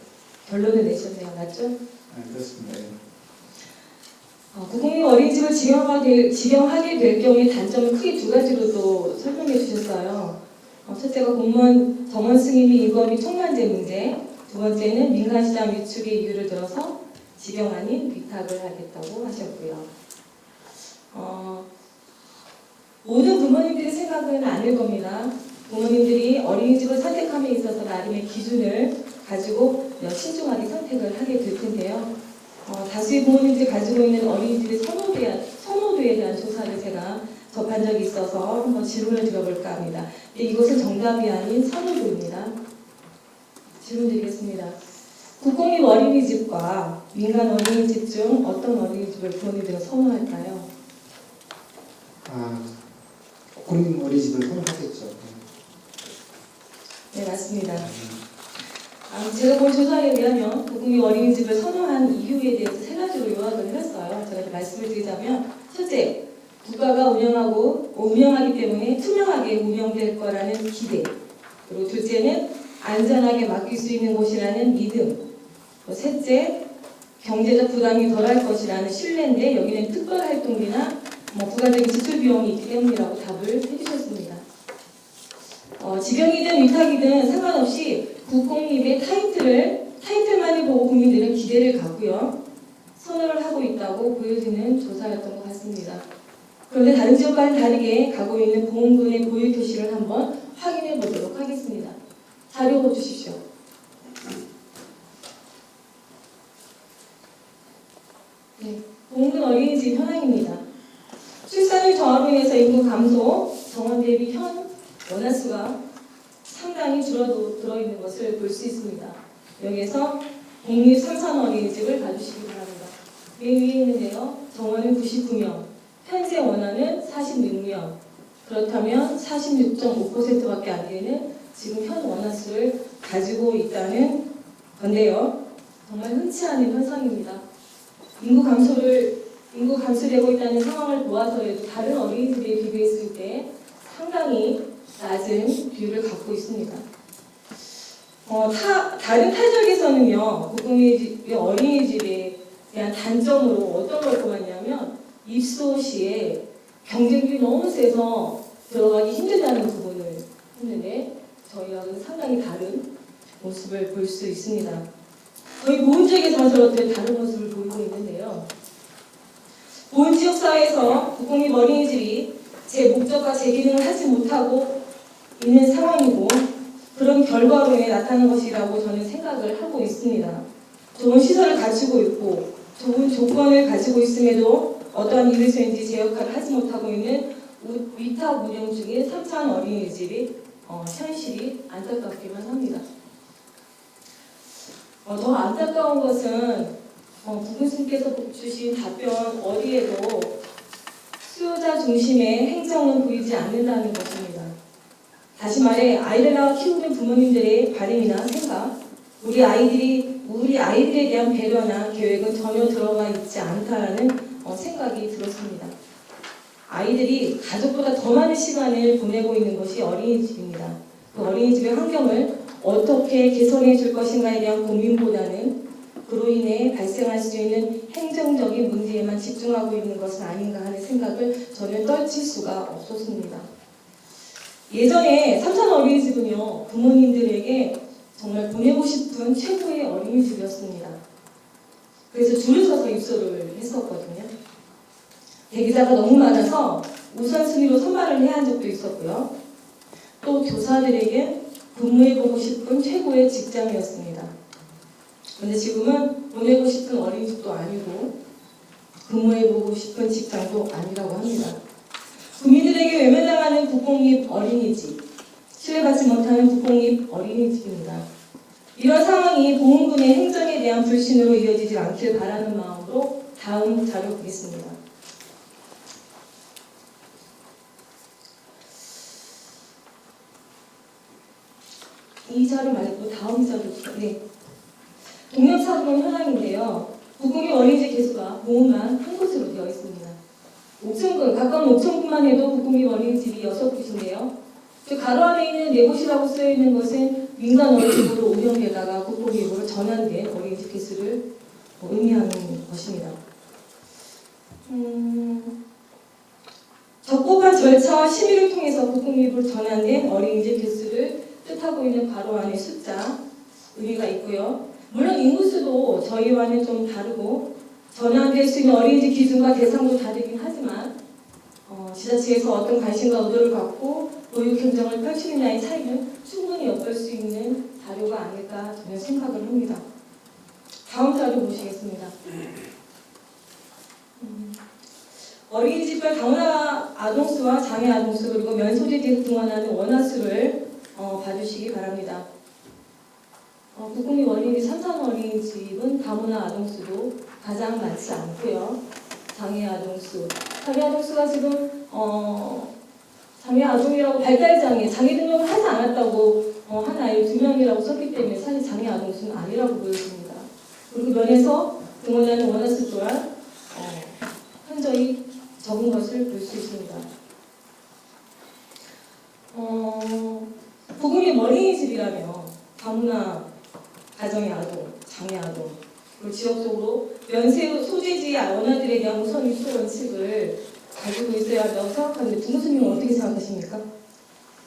결론을 내셨네요. 맞죠? 네, 그렇습니다. 국공립 어린이집을 지병하게 될 경우의 단점은 크게 두 가지로도 설명해 주셨어요. 첫째가 공무원 정원 승인이 인건비 총량제 문제, 두 번째는 민간시장 위축의 이유를 들어서 지병 아닌 위탁을 하겠다고 하셨고요. 모든 부모님들의 생각은 아닐 겁니다. 부모님들이 어린이집을 선택함에 있어서 나름의 기준을 가지고 신중하게 선택을 하게 될 텐데요. 다수의 부모님들이 가지고 있는 어린이집의 선호도에 대한 조사를 제가 접한 적이 있어서 한번 질문을 드려볼까 합니다. 근데 이것은 정답이 아닌 선호도입니다. 질문 드리겠습니다. 국공립 어린이집과 민간 어린이집 중 어떤 어린이집을 부모님들은 선호할까요? 국공립 어린이집을 선호하겠죠. 네, 맞습니다. 제가 본 조사에 의하면 국공립 어린이집을 선호한 이유에 대해서 세 가지로 요약을 했어요. 제가 말씀을 드리자면, 첫째, 국가가 운영하기 때문에 투명하게 운영될 거라는 기대. 그리고 둘째는 안전하게 맡길 수 있는 곳이라는 믿음. 셋째, 경제적 부담이 덜할 것이라는 신뢰인데 여기는 특별 활동비나 부가적인 지출 비용이 있기 때문이라고 답을 해주셨습니다. 지병이든 위탁이든 상관없이 국공립의 타이틀만을 보고 국민들은 기대를 갖고요. 선호를 하고 있다고 보여지는 조사였던 것 같습니다. 그런데 다른 지역과는 다르게 가고 있는 보험군의 보육 효시를 한번 확인해 보도록 하겠습니다. 자료 주십시오. 네, 봉근 어린이집 현황입니다. 출산율 저하로 인해서 인구 감소, 정원 대비 현 원화수가 상당히 줄어들어 있는 것을 볼 수 있습니다. 여기에서 공립 삼산 어린이집을 봐주시기 바랍니다. 맨 위에 있는데요. 정원은 99명, 현재 원화는 46명. 그렇다면 46.5%밖에 안 되는 지금 현 원화수를 가지고 있다는 건데요. 정말 흔치 않은 현상입니다. 인구 감소되고 있다는 상황을 보아서라도 다른 어린이집에 비교했을 때 상당히 낮은 비율을 갖고 있습니다. 다른 타지역에서는요, 국공립 어린이집에 대한 단점으로 어떤 걸 보았냐면 입소 시에 경쟁률이 너무 세서 들어가기 힘들다는 부분을 했는데 저희와는 상당히 다른 모습을 볼 수 있습니다. 저희 보은 지역에서 저렇게 다른 모습을 보이고 있는데요. 보은 지역 사회에서 국공립 어린이집이 제 목적과 제 기능을 하지 못하고 있는 상황이고 그런 결과로 인해 나타난 것이라고 저는 생각을 하고 있습니다. 좋은 시설을 가지고 있고 좋은 조건을 가지고 있음에도 어떠한 이유에서인지 제 역할을 하지 못하고 있는 위탁 운영 중인 삼산 어린이집이 현실이 안타깝기만 합니다. 더 안타까운 것은 부군님께서 주신 답변 어디에도 수요자 중심의 행정은 보이지 않는다는 것입니다. 다시 말해 아이를 낳아 키우는 부모님들의 바람이나 생각, 우리 아이들에 대한 배려나 계획은 전혀 들어가 있지 않다라는 생각이 들었습니다. 아이들이 가족보다 더 많은 시간을 보내고 있는 것이 어린이집입니다. 그 어린이집의 환경을 어떻게 개선해 줄 것인가에 대한 고민보다는 그로 인해 발생할 수 있는 행정적인 문제에만 집중하고 있는 것은 아닌가 하는 생각을 저는 떨칠 수가 없었습니다. 예전에 삼산 어린이집은요, 부모님들에게 정말 보내고 싶은 최고의 어린이집이었습니다. 그래서 줄을 서서 입소를 했었거든요. 대기자가 너무 많아서 우선순위로 선발을 해야 한 적도 있었고요. 또 교사들에게 근무해보고 싶은 최고의 직장이었습니다. 그런데 지금은 보내고 싶은 어린이집도 아니고 근무해보고 싶은 직장도 아니라고 합니다. 국민들에게 외면당하는 국공립 어린이집, 신뢰받지 못하는 국공립 어린이집입니다. 이런 상황이 보훈군의 행정에 대한 불신으로 이어지지 않길 바라는 마음으로 다음 자료 보겠습니다. 이 자료 말고 다음 자료 네. 동력사동 현황인데요. 국공립 어린이집 개수가 보훈만 한 곳으로 되어 있습니다. 옥천군, 가까운 옥천군만 해도 국공립 어린이집이 6곳인데요. 가로 안에 있는 4곳이라고 쓰여있는 것은 민간 어린이집으로 운영되다가 국공립으로 전환된 어린이집 개수를 의미하는 것입니다. 적법한 절차와 심의를 통해서 국공립으로 전환된 어린이집 개수를 뜻하고 있는 가로 안의 숫자 의미가 있고요. 물론 인구수도 저희와는 좀 다르고 전환될 수 있는 어린이집 기준과 대상도 다르긴 하지만 지자체에서 어떤 관심과 의도를 갖고 보육행정을 펼치느냐의 차이는 충분히 엿볼 수 있는 자료가 아닐까 저는 생각을 합니다. 다음 자료 보시겠습니다. 어린이집별 다문화 아동수와 장애 아동수 그리고 면소재 등원하는 원화수를 봐주시기 바랍니다. 국공립 어린이집 삼산 어린이집은 다문화 아동수도 가장 많지 않고요. 장애 아동수가 지금 장애 아동이라고 발달장애, 장애 등록을 하지 않았다고 한 아이 2명이라고 썼기 때문에 사실 장애 아동수는 아니라고 보여집니다. 그리고 면에서 등원하는 원화수 또한 현저히 적은 것을 볼 수 있습니다. 국공립 어린이집이라며 다문화 가정의 아동, 장애 아동, 그리고 지역적으로 면세 소재지의 원화들에 대한 우선 입소 원칙을 가지고 있어야 한다고 생각하는데 부모님은 어떻게 생각하십니까?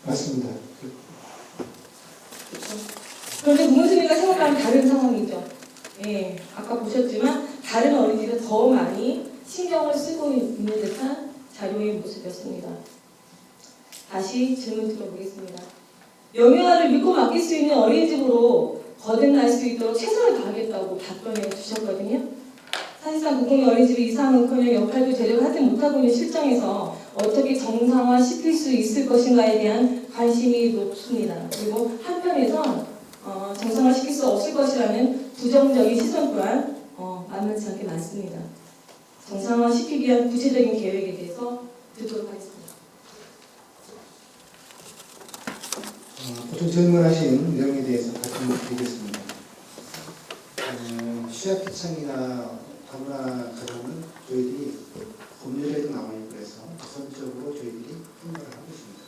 맞습니다. 그런데 부모님과 생각하는 다른 상황이죠. 예, 아까 보셨지만 다른 어린이집은 더 많이 신경을 쓰고 있는 듯한 자료의 모습이었습니다. 다시 질문 들어보겠습니다. 영유아를 믿고 맡길 수 있는 어린이집으로 거듭날 수 있도록 최선을 다하겠다고 답변해 주셨거든요. 사실상 국공립 어린이집이 이상은커녕 역할도 제대로 하지 못하고 있는 실정에서 어떻게 정상화시킬 수 있을 것인가에 대한 관심이 높습니다. 그리고 한편에선 정상화시킬 수 없을 것이라는 부정적인 시선 또한 만만치 않게 많습니다. 정상화시키기 위한 구체적인 계획에 대해서 듣도록 하겠습니다. 보통 질문하신 내용에 대해서 답변을 드리겠습니다. 취약계층이나 다문화 가정은 저희들이 법률에도 나와 있고 그래서 우선적으로 저희들이 행보를 하고 있습니다.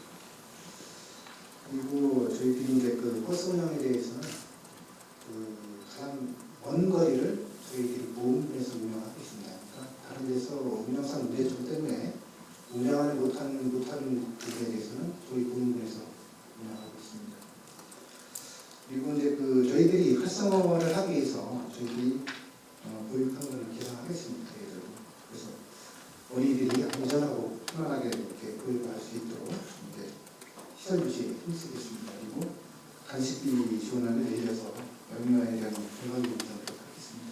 그리고 저희들이 이제 그 버스 운영에 대해서는 가장 먼 거리를 저희들이 보험분에서 운영하고 있습니다. 그러니까 다른 데서 운영상 문제점 때문에 운영을 못하는 부분에 대해서는 저희 보험분에서 운영하고 있습니다. 그리고 이제 그 저희들이 활성화를 하기 위해서 저희들이 보육환경을 개선하겠습니다. 그래서 어린이들이 안전하고 편안하게 이렇게 보육을 할 수 있도록 이제 시설 유지에 힘쓰겠습니다. 그리고 간식비 지원안을 내려서 영유아에 대한 건강비 보장하도록 하겠습니다.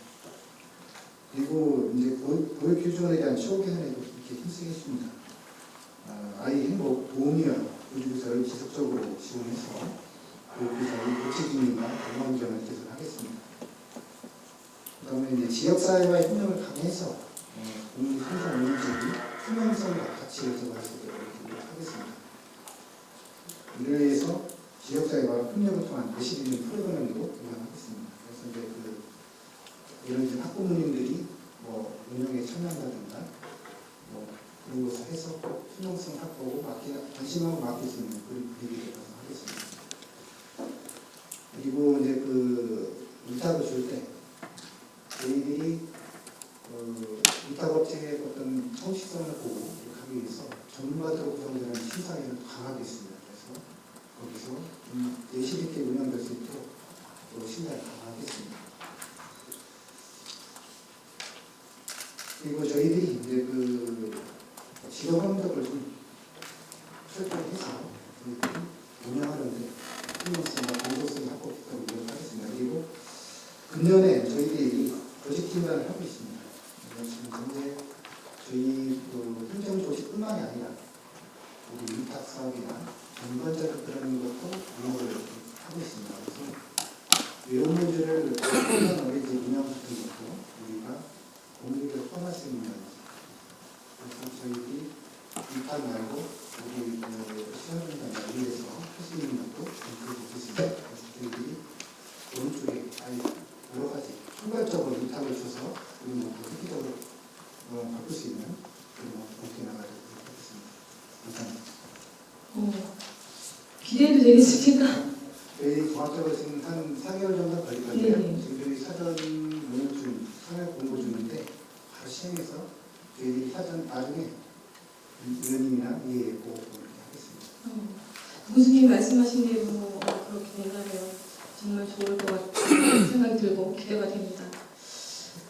그리고 이제 보육 기준에 대한 처우 개선에도 이렇게 힘쓰겠습니다. 아이 행복 보험이와 보조기사를 지속적으로 지원해서 보육기사의 복지기능과 건강기능을 개선하겠습니다. 그 다음에 이제 지역사회와 협력을 강화해서 국민 생산 운영체의 투명성과 가치를 제고할 수 있도록 노력하겠습니다. 이를 위해서 지역사회와 협력을 통한 내실 있는 프로그램도 운영하겠습니다. 그래서 이제 이런 이제 학부모님들이 운영에 참여한다든가 그런 것을 해서 투명성 확보고 관심하고 맡길 수 있는 그런 분위기를 가져가겠습니다. 그리고 이제 위탁을 줄 때 저희들이 위탁업체의 어떤 성실성을 보고 하기 위해서 전문가들로 구성되는 심사위를 강하게 있습니다. 그래서 거기서 내실 있게 운영될 수 있도록 심사를 강화하겠습니다. 그리고 저희들이 이제 지도 감독을 좀 철저히 해서 저희들이 운영하는데 투명성과 공정성을 확보하도록 노력하겠습니다. 그리고 금년에 저희들이 조직팀단을 하고 있습니다. 지금 현재 저희 행정조직뿐만이 아니라 우리 위탁 사업이나 전반적인 그런 것도 운영을 하고 있습니다. 그래서 이런 문제를 어린이집 운영 같은 것도 우리가 공유를 포함할 수 있는 거죠. 그래서 저희들이 위탁 말고 우리 시설공단을 위해서 할 수 있는 것도 검토해 보겠습니다. 그래서 저희들이 오른쪽에 여러 가지 총괄적으로 위탁을 줘서 이런 것도 획기적으로 바꿀 수 있는 그런 검토해 나가도록 하겠습니다. 감사합니다. 기대해도 되겠습니까? 저희 종합적으로 지금 한 4개월 정도 걸릴 건데요. 네. 지금 저희 사전 운영 중, 사회 공고 중인데 바로 시행해서 저희들이 사전 나중에 위원님이나 이해 보고 이렇게 하겠습니다. 교수님 말씀하신 대로 그렇게 된다면 정말 좋을 것 같다는 생각이 들고 기대가 됩니다.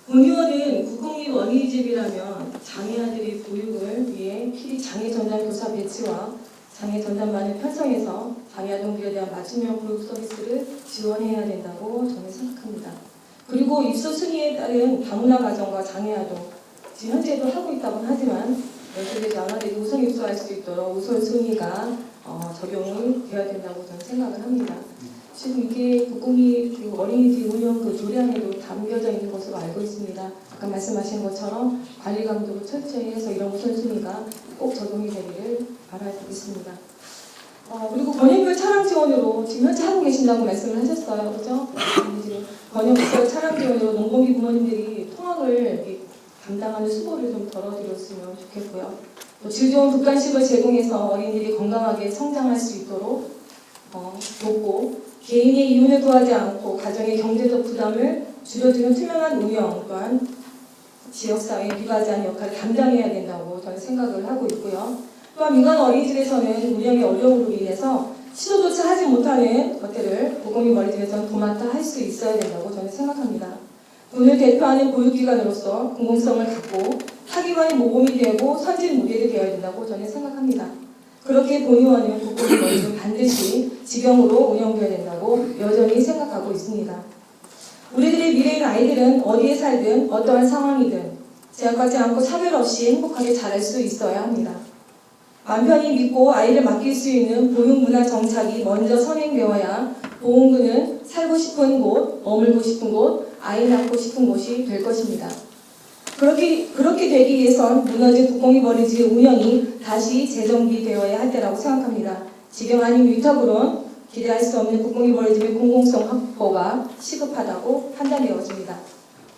본의원은 국공립 어린이집이라면 장애아들의 보육을 위해 필히 장애전담교사 배치와 장애전담반을 편성해서 장애아동들에 대한 맞춤형 보육 서비스를 지원해야 된다고 저는 생각합니다. 그리고 입소 순위에 따른 다문화 가정과 장애아동, 지금 현재도 하고 있다고는 하지만 연속되지 않아도 우선 입소할 수 있도록 우선순위가 적용이 되어야 된다고 저는 생각을 합니다. 지금 이게 국공립 어린이집 운영 조례안에도 담겨져 있는 것으로 알고 있습니다. 아까 말씀하신 것처럼 관리 감독을 철저히 해서 이런 우선순위가 꼭 적용이 되기를 바라겠습니다. 그리고 번영별 차량 지원으로 지금 현재 하고 계신다고 말씀을 하셨어요. 그렇죠? 지금 번영별 차량 지원으로 농공기 부모님들이 통학을 담당하는 수고를 좀 덜어드렸으면 좋겠고요. 또 질 좋은 독단식을 제공해서 어린이들이 건강하게 성장할 수 있도록 돕고 개인의 이윤을 구하지 않고 가정의 경제적 부담을 줄여주는 투명한 운영 또한 지역사회에 비과제한 역할을 담당해야 된다고 저는 생각을 하고 있고요. 또한 민간 어린이집에서는 운영의 어려움으로 인해서 시도조차 하지 못하는 것들을 공공립 어린이집에서는 도맡아 할 수 있어야 된다고 저는 생각합니다. 군을 대표하는 보육기관으로서 공공성을 갖고 타기관이 모범이 되고 선진 모델이 되어야 된다고 저는 생각합니다. 그렇게 본의원은 국공립원은 반드시 지병으로 운영되어야 된다고 여전히 생각하고 있습니다. 우리들의 미래인 아이들은 어디에 살든 어떠한 상황이든 제약받지 않고 차별 없이 행복하게 자랄 수 있어야 합니다. 맘 편히 믿고 아이를 맡길 수 있는 보육문화 정착이 먼저 선행되어야 보훈구는 살고 싶은 곳, 머물고 싶은 곳, 아이 낳고 싶은 곳이 될 것입니다. 그렇게 되기 위해선 무너진 국공립 어린이집 운영이 다시 재정비되어야 할 때라고 생각합니다. 지경 아닌 위탁으로는 기대할 수 없는 국공립 어린이집의 공공성 확보가 시급하다고 판단되어집니다.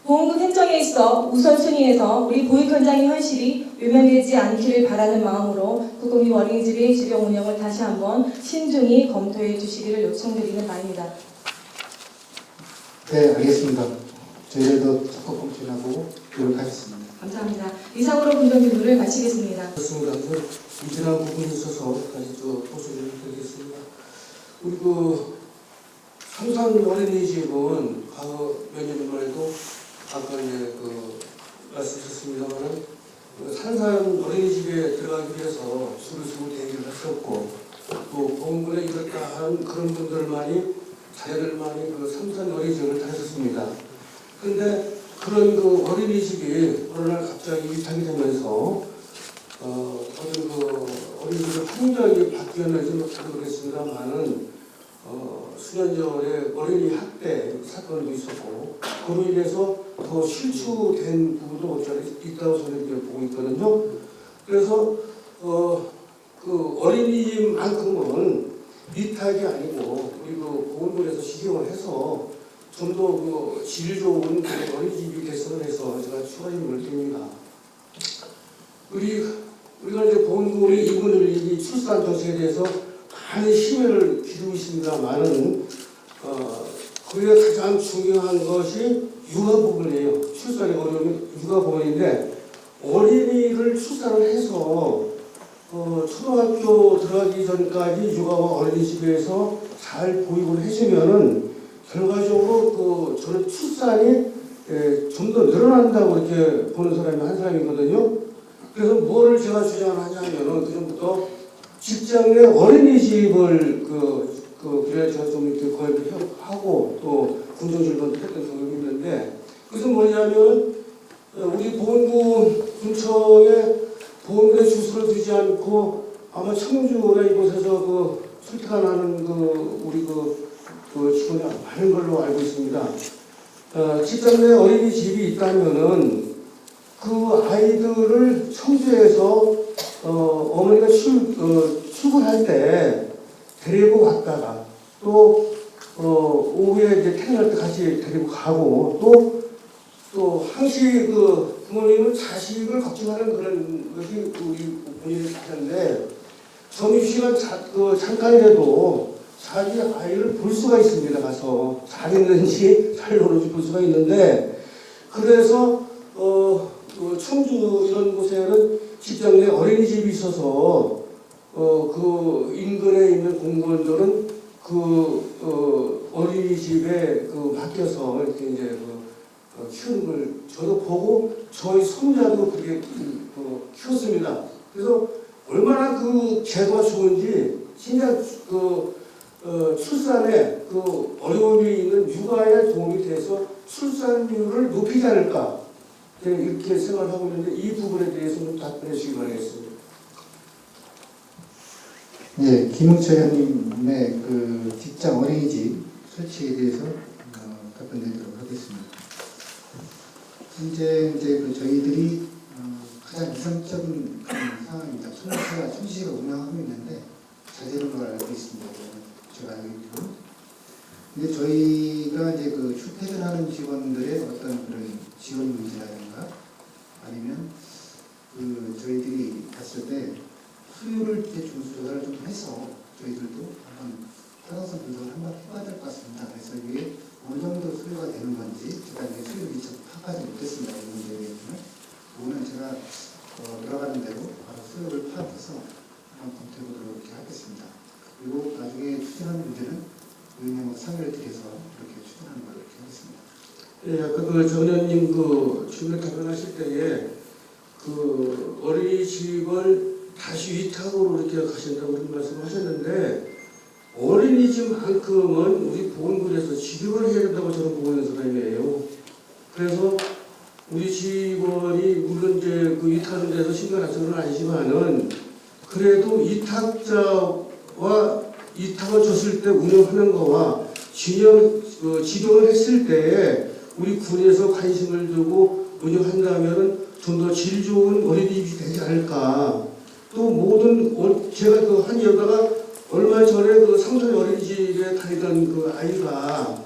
보훈구 행정에 있어 우선순위에서 우리 보육 현장의 현실이 외면되지 않기를 바라는 마음으로 국공립 어린이집의 지병 운영을 다시 한번 신중히 검토해 주시기를 요청드리는 바입니다. 네, 알겠습니다. 저희들도 적극 검토하고 노력하겠습니다. 감사합니다. 이상으로 분정기부를 마치겠습니다. 그렇습니다. 이진한 부분이 있어서 다시 호소를 드리겠습니다. 우리 그 삼산 어린이집은 과거 몇 년 전에도 아까 이제 말씀하셨습니다만은 산산 어린이집에 들어가기 위해서 수를 대기를 했었고 또 보훈군에 이렇다 하는 그런 분들만이 자녀들만이 그 삼산 어린이집을 다녔었습니다. 그런데 그런 그 어린이집이 어느 날 갑자기 위탁이 되면서 어떤 그 어린이집의 환경이 바뀌었는지 모르겠습니다만은 수년 전에 어린이 학대 사건도 있었고 그로 인해서 더 실추된 부분도 없지 있다고 저는 보고 있거든요. 그래서 그 어린이집만큼은 위탁이 아니고 우리 그 보훈군에서 시경을 해서 좀 더 그 질 좋은 어린이집이 개선을 해서 제가 추가임을 드립니다. 우리가 이제 보훈군의 이분을 이 출산 정책에 대해서 많은 심혈을 기울이고 있습니다만은 그에 가장 중요한 것이 육아 부분이에요. 출산이 어려운 육아 부분인데 어린이를 출산을 해서 초등학교 들어가기 전까지 육아와 어린이집에서 잘 보육을 해주면은 결과적으로 저는 출산이 좀 더 늘어난다고 이렇게 보는 사람이 한 사람이거든요. 그래서 뭐를 제가 주장하냐면은 그전부터 직장 내 어린이집을 그래야 제가 좀 이렇게 거액을 하고 또 군정질문도 했던 경험이 있는데 그것은 뭐냐면 우리 보훈구 근처에 보훈구에 주소를 두지 않고 아마 청주나 이곳에서 출퇴근 하는 우리 직원이 많은 걸로 알고 있습니다. 직장 내 어린이집이 있다면은 그 아이들을 청주에서 어머니가 출근할 때 데리고 갔다가 또 오후에 이제 퇴근할 때 같이 데리고 가고 또 항시 부모님은 자식을 걱정하는 그런 것이 우리 본인의 자세인데 점심시간 잠깐이라도 자기 아이를 볼 수가 있습니다. 가서 잘 있는지 잘 노는지 볼 수가 있는데 그래서 청주 이런 곳에는 직장 내 어린이집이 있어서 그 인근에 있는 공무원들은 어린이집에 맡겨서 이렇게 이제 키우는 걸 저도 보고 저희 손자도 그렇게 키웠습니다. 그래서 얼마나 제도가 좋은지 진짜 출산에 어려움이 있는 육아에 도움이 돼서 출산율을 높이지 않을까 이렇게 생각을 하고 있는데 이 부분에 대해서 좀 답변해 주시기 바라겠습니다. 네, 김웅철 의원님의 직장 어린이집 설치에 대해서 답변드리도록 하겠습니다. 현재 이제 저희들이 가장 이상적인 상황입니다. 청주시가 운영하고 있는데 자제로는 걸 알고 있습니다. 제가 알고 있고. 근데 저희가 이제 출퇴근하는 직원들의 어떤 그런 지원 문제라든가 아니면 저희들이 봤을 때 수요를 대충 조사를 좀 해서 저희들도 한번 타당성 분석을 한번 해봐야 될 것 같습니다. 그래서 이게 어느 정도 수요가 되는 건지 제가 이제 수요를 미처 파악하지 못했습니다. 이 문제에 대해서는 그거는 제가 들어가는 대로 바로 수요를 파악해서 한번 검토해보도록 이렇게 하겠습니다. 그리고 나중에 추진하는 문제는 의원님과 상의를 드려서 이렇게 추진하는 걸로 이렇게 하겠습니다. 예, 아까 정 의원님 질문 답변하실 때에 어린이집을 다시 위탁으로 이렇게 가신다고 그런 말씀하셨는데 어린이집만큼은 우리 보건부에서 지급을 해야 된다고 저는 보고 있는 사람이에요. 그래서 우리 직원이 물론 이제 그 위탁에 대해서 신경을 안 쓰는 건 아니지만은 그래도 위탁자와 위탁을 줬을 때 운영하는 거와 지정을 했을 때에 우리 군에서 관심을 두고 운영한다면은 좀 더 질 좋은 어린이집이 되지 않을까. 또 모든 제가 그 한 여자가 얼마 전에 그 상선 어린이집에 다니던 그 아이가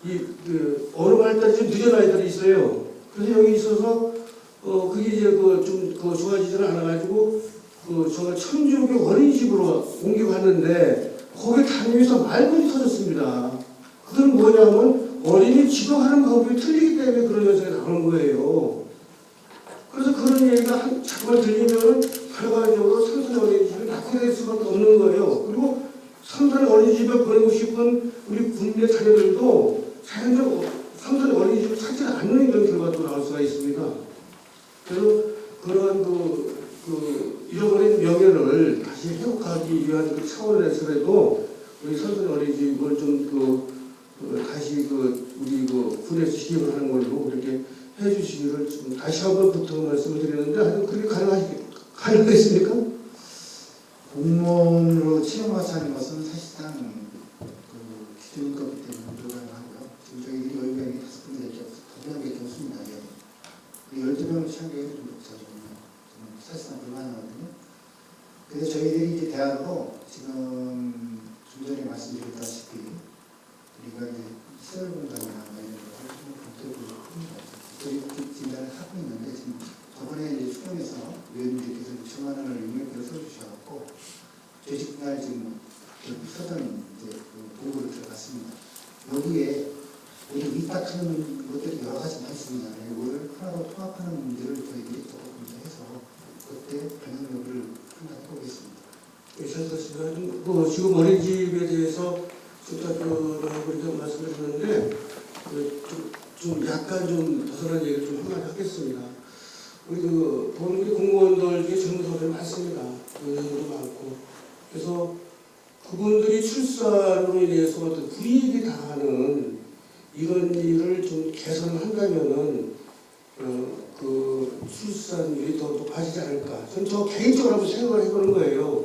그 언어 발달이 좀 늦은 아이들이 있어요. 그래서 여기 있어서 그게 이제 좀 좋아지지는 않아가지고 저 천주교 어린이집으로 옮겨갔는데 거기 다니면서 말문이 터졌습니다. 그건 뭐냐면 어린이 지도하는 방법이 틀리기 때문에 그런 현상이 나오는 거예요. 그래서 그런 얘기가 정말 들리면은 결과적으로 상선 어린이집이 낙후될 수밖에 없는 거예요. 그리고 상선 어린이집에 보내고 싶은 우리 국내 자녀들도 자연적으로 상선 어린이집을 찾지 않는 이런 결과도 나올 수가 있습니다. 그래서 그런 잃어버린 명예를 다시 회복하기 위한 그 차원에서라도 우리 상선 어린이집을 좀 다시 우리 군에서 시행을 하는 걸로 그렇게 해주시기를 좀 다시 한번 부탁 말씀을 드리는데 하여튼 그게 가능하겠습니까? 공무원으로 채용하지 하는 것은 사실상 기준인 거기 때문에 불가능하고요. 지금 저희들이 10명이 5분밖에 없습니다. 12명을 채용하기가 좀 사실상 불가능하거든요. 그래서 저희들이 이제 대안으로 지금 좀 전에 말씀드렸다시피 우리가 이제 시설 공간이나 이런 걸 검토를 합니다. 저희 진단을 하고 있는데 지금 저번에 이제 수정해서 위원님께서 6천만 원을 용역비로 써주셔갖고 조직날 지금 서던 이제 보고를 들어갔습니다. 여기에 우리 위탁하는 것들이 여러 가지가 있습니다. 이걸 하나로 통합하는 문제를 저희들이 조금 검토해서 그때 변형력을 판단해보겠습니다. 예, 지금 어린이집에 대해서 중학교라고 이렇게 말씀을 드렸는데 좀 약간 좀 벗어난 얘기를 좀 한마디 하겠습니다. 우리 보건부리 공무원들 중에 젊은 사람들이 많습니다. 연령도 많고. 그래서 그분들이 출산으로 인해서 어떤 불이익이 당하는 이런 일을 좀 개선을 한다면은 그 출산율이 더 높아지지 않을까. 저는 저 개인적으로 한번 생각을 해보는 거예요.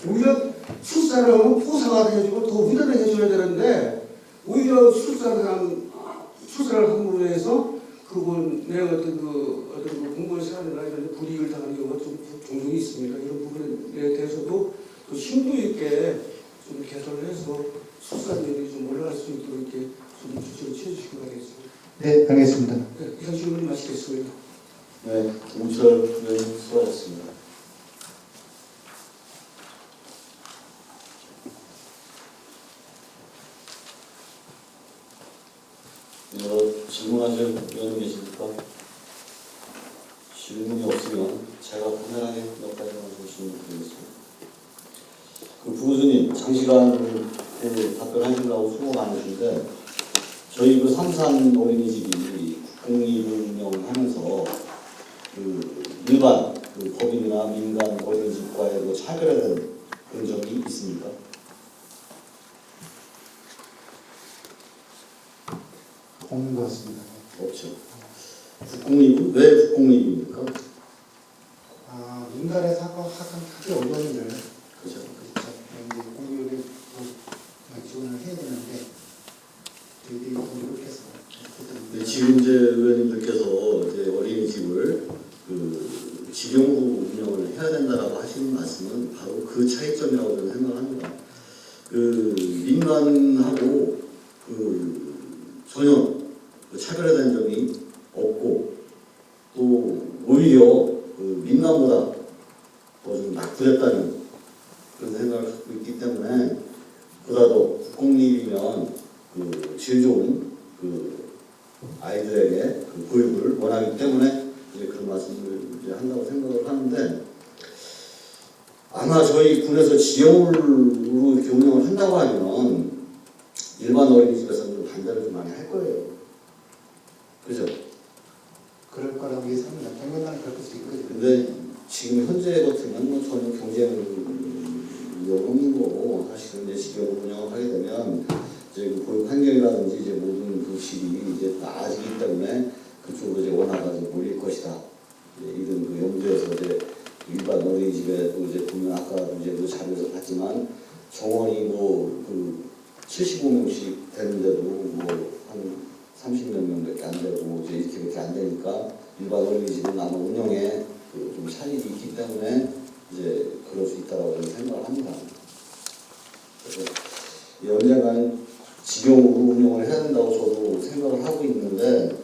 오히려 출산을 하면 포상을 해주고 더 위로를 해줘야 되는데 오히려 출산을 함으로 해서 그분의 어떤 공무원 생활이나 이런 불이익을 당하는 경우가 좀 종종 있습니다. 이런 부분에 대해서도 또 심도 있게 좀 개선을 해서 출산율이 좀 올라갈 수 있도록 이렇게 좀 조치를 취해주시기 바라겠습니다. 네, 알겠습니다. 네, 이상 질문 마치겠습니다. 네, 김웅철 의원님 수고하셨습니다. 질문하실 의원님 계십니까? 질문이 없으면 제가 간단하게 몇 가지만 질문 드리겠습니다. 부교수님 장시간 답변하시느라고 수고 많으신데 저희 삼산 어린이집이 국공립을 운영하면서 일반 법인이나 민간 어린이집과의 차별화된 그런 적이 있습니까? 없는 것 같습니다. 없죠. 국공립은 왜 국공립입니까? 민간에서 하기 어려운데 그죠. 이제 공교육에 지원을 해야 되는데 저희들이 노력해서 지금 이제 의원님들께서 이제 어린이집을 직영으로 운영을 해야 된다라고 하시는 말씀은 바로 그 차이점이라고 저는 생각합니다. 민간하고 전혀 차별화된 점이 없고 또 오히려 민간보다 더 좀 낙후됐다는 그런 생각을 갖고 있기 때문에 보다도 국공립이면 질 좋은 아이들에게 교육을 원하기 때문에 이제 그런 말씀을 이제 한다고 생각을 하는데 아마 저희 군에서 지역으로 이렇게 운영을 한다고 하면 일반 어린이집에서는 좀 반대를 좀 많이 할 거예요. 그죠? 그럴 거라고 예상합니다. 당연히 그럴 수 있거든요. 근데 지금 현재 같으면 뭐 전혀 경쟁력이 없는 거고 사실은 이제 지역을 운영을 하게 되면 이제 그 교육 환경이라든지 이제 모든 그 질이 이제 나아지기 때문에 그쪽으로 이제 원화가 이제 몰릴 것이다. 이런 그 염두에서 이제 일반 어린이집에 또 이제 보면 아까 이제 그 자료에서 봤지만 정원이 뭐 그 75명씩 되는데도 뭐 한 30몇 명밖에 안 되고 이제 이렇게밖에 안 되니까 일반 어린이집은 아마 운영에 그 좀 차질이 있기 때문에 이제 그럴 수 있다라고 저는 생각을 합니다. 그래서 언젠가는 직영으로 운영을 해야 된다고 저도 생각을 하고 있는데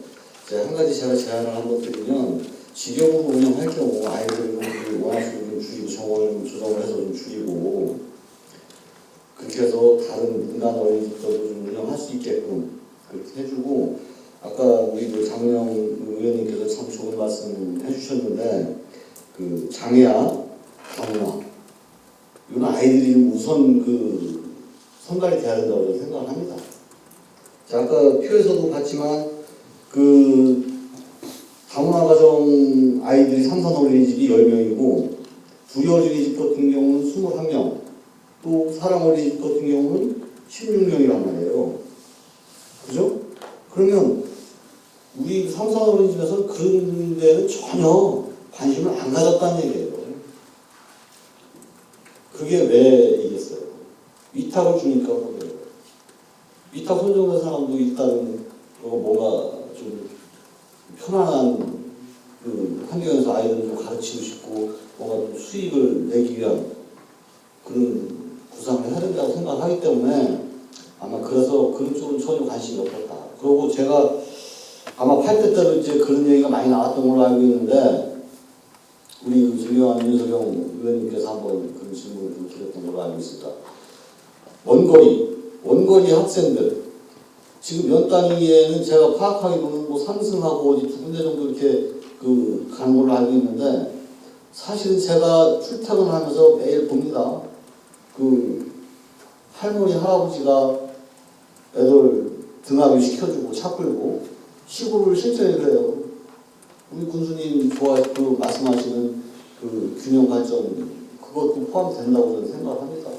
이제 한 가지 제가 제안을 한 것들이면 직영으로 운영할 경우 아이들 원화수를 좀 줄이고 정원을 좀 조정을 해서 좀 줄이고 그렇게 해서 다른 민간 어린이집들도 좀 운영할 수 있게끔 그렇게 해주고 아까 우리 그 장명 의원님께서 참 좋은 말씀 해주셨는데 그 장애아, 다문화 이런 아이들이 우선 그 선발이 돼야 된다고 저는 생각을 합니다. 자, 아까 표에서도 봤지만 그 다문화 가정 아이들이 삼선 어린이집이 10명이고 둘이 어린이집 같은 경우는 21명 또 사랑 어린이집 같은 경우는 16명이란 말이에요. 그죠? 그러면 우리 삼선 어린이집에서 그런 데는 전혀 관심을 안 가졌다는 얘기예요. 그게 왜 이겠어요? 위탁을 주니까 그래요. 위탁 선정된 사람도 일단은 뭔가 좀 편안한 그 환경에서 아이들을 좀 가르치고 싶고 뭔가 좀 수익을 내기 위한 그런 구상을 해야 된다고 생각하기 때문에 아마 그래서 그런 쪽은 전혀 관심이 없었다. 그리고 제가 아마 8대 때도 이제 그런 얘기가 많이 나왔던 걸로 알고 있는데 우리 그 존경하는 윤석영 의원님께서 한번 그런 질문을 좀 드렸던 걸로 알고 있습니다. 원거리 학생들 지금 연 단위에는 제가 파악하기로는 뭐 삼승하고 어디 두 군데 정도 이렇게 그 가는 걸로 알고 있는데 사실은 제가 출퇴근하면서 매일 봅니다. 그 할머니 할아버지가 애들 등하교 시켜주고 차 끌고 시골을 실전에 그래요. 우리 군수님 그 말씀하시는 그 균형 발전 그것도 포함된다고 저는 생각을 합니다.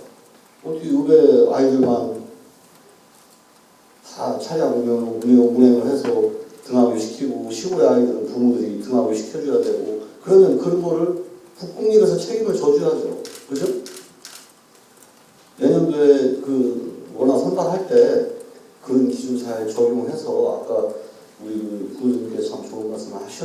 어떻게 요배 아이들만 다 차량 운행을 해서 등하교 시키고 시골의 아이들은 부모들이 등하교 시켜줘야 되고 그러면 그런 거를 국공립에서 책임을 져줘야죠. 그죠? 내년도에 그 원화 선발할 때 그런 기준 잘 적용해서 아까 우리 부모님께서 참 좋은 말씀 하셨는데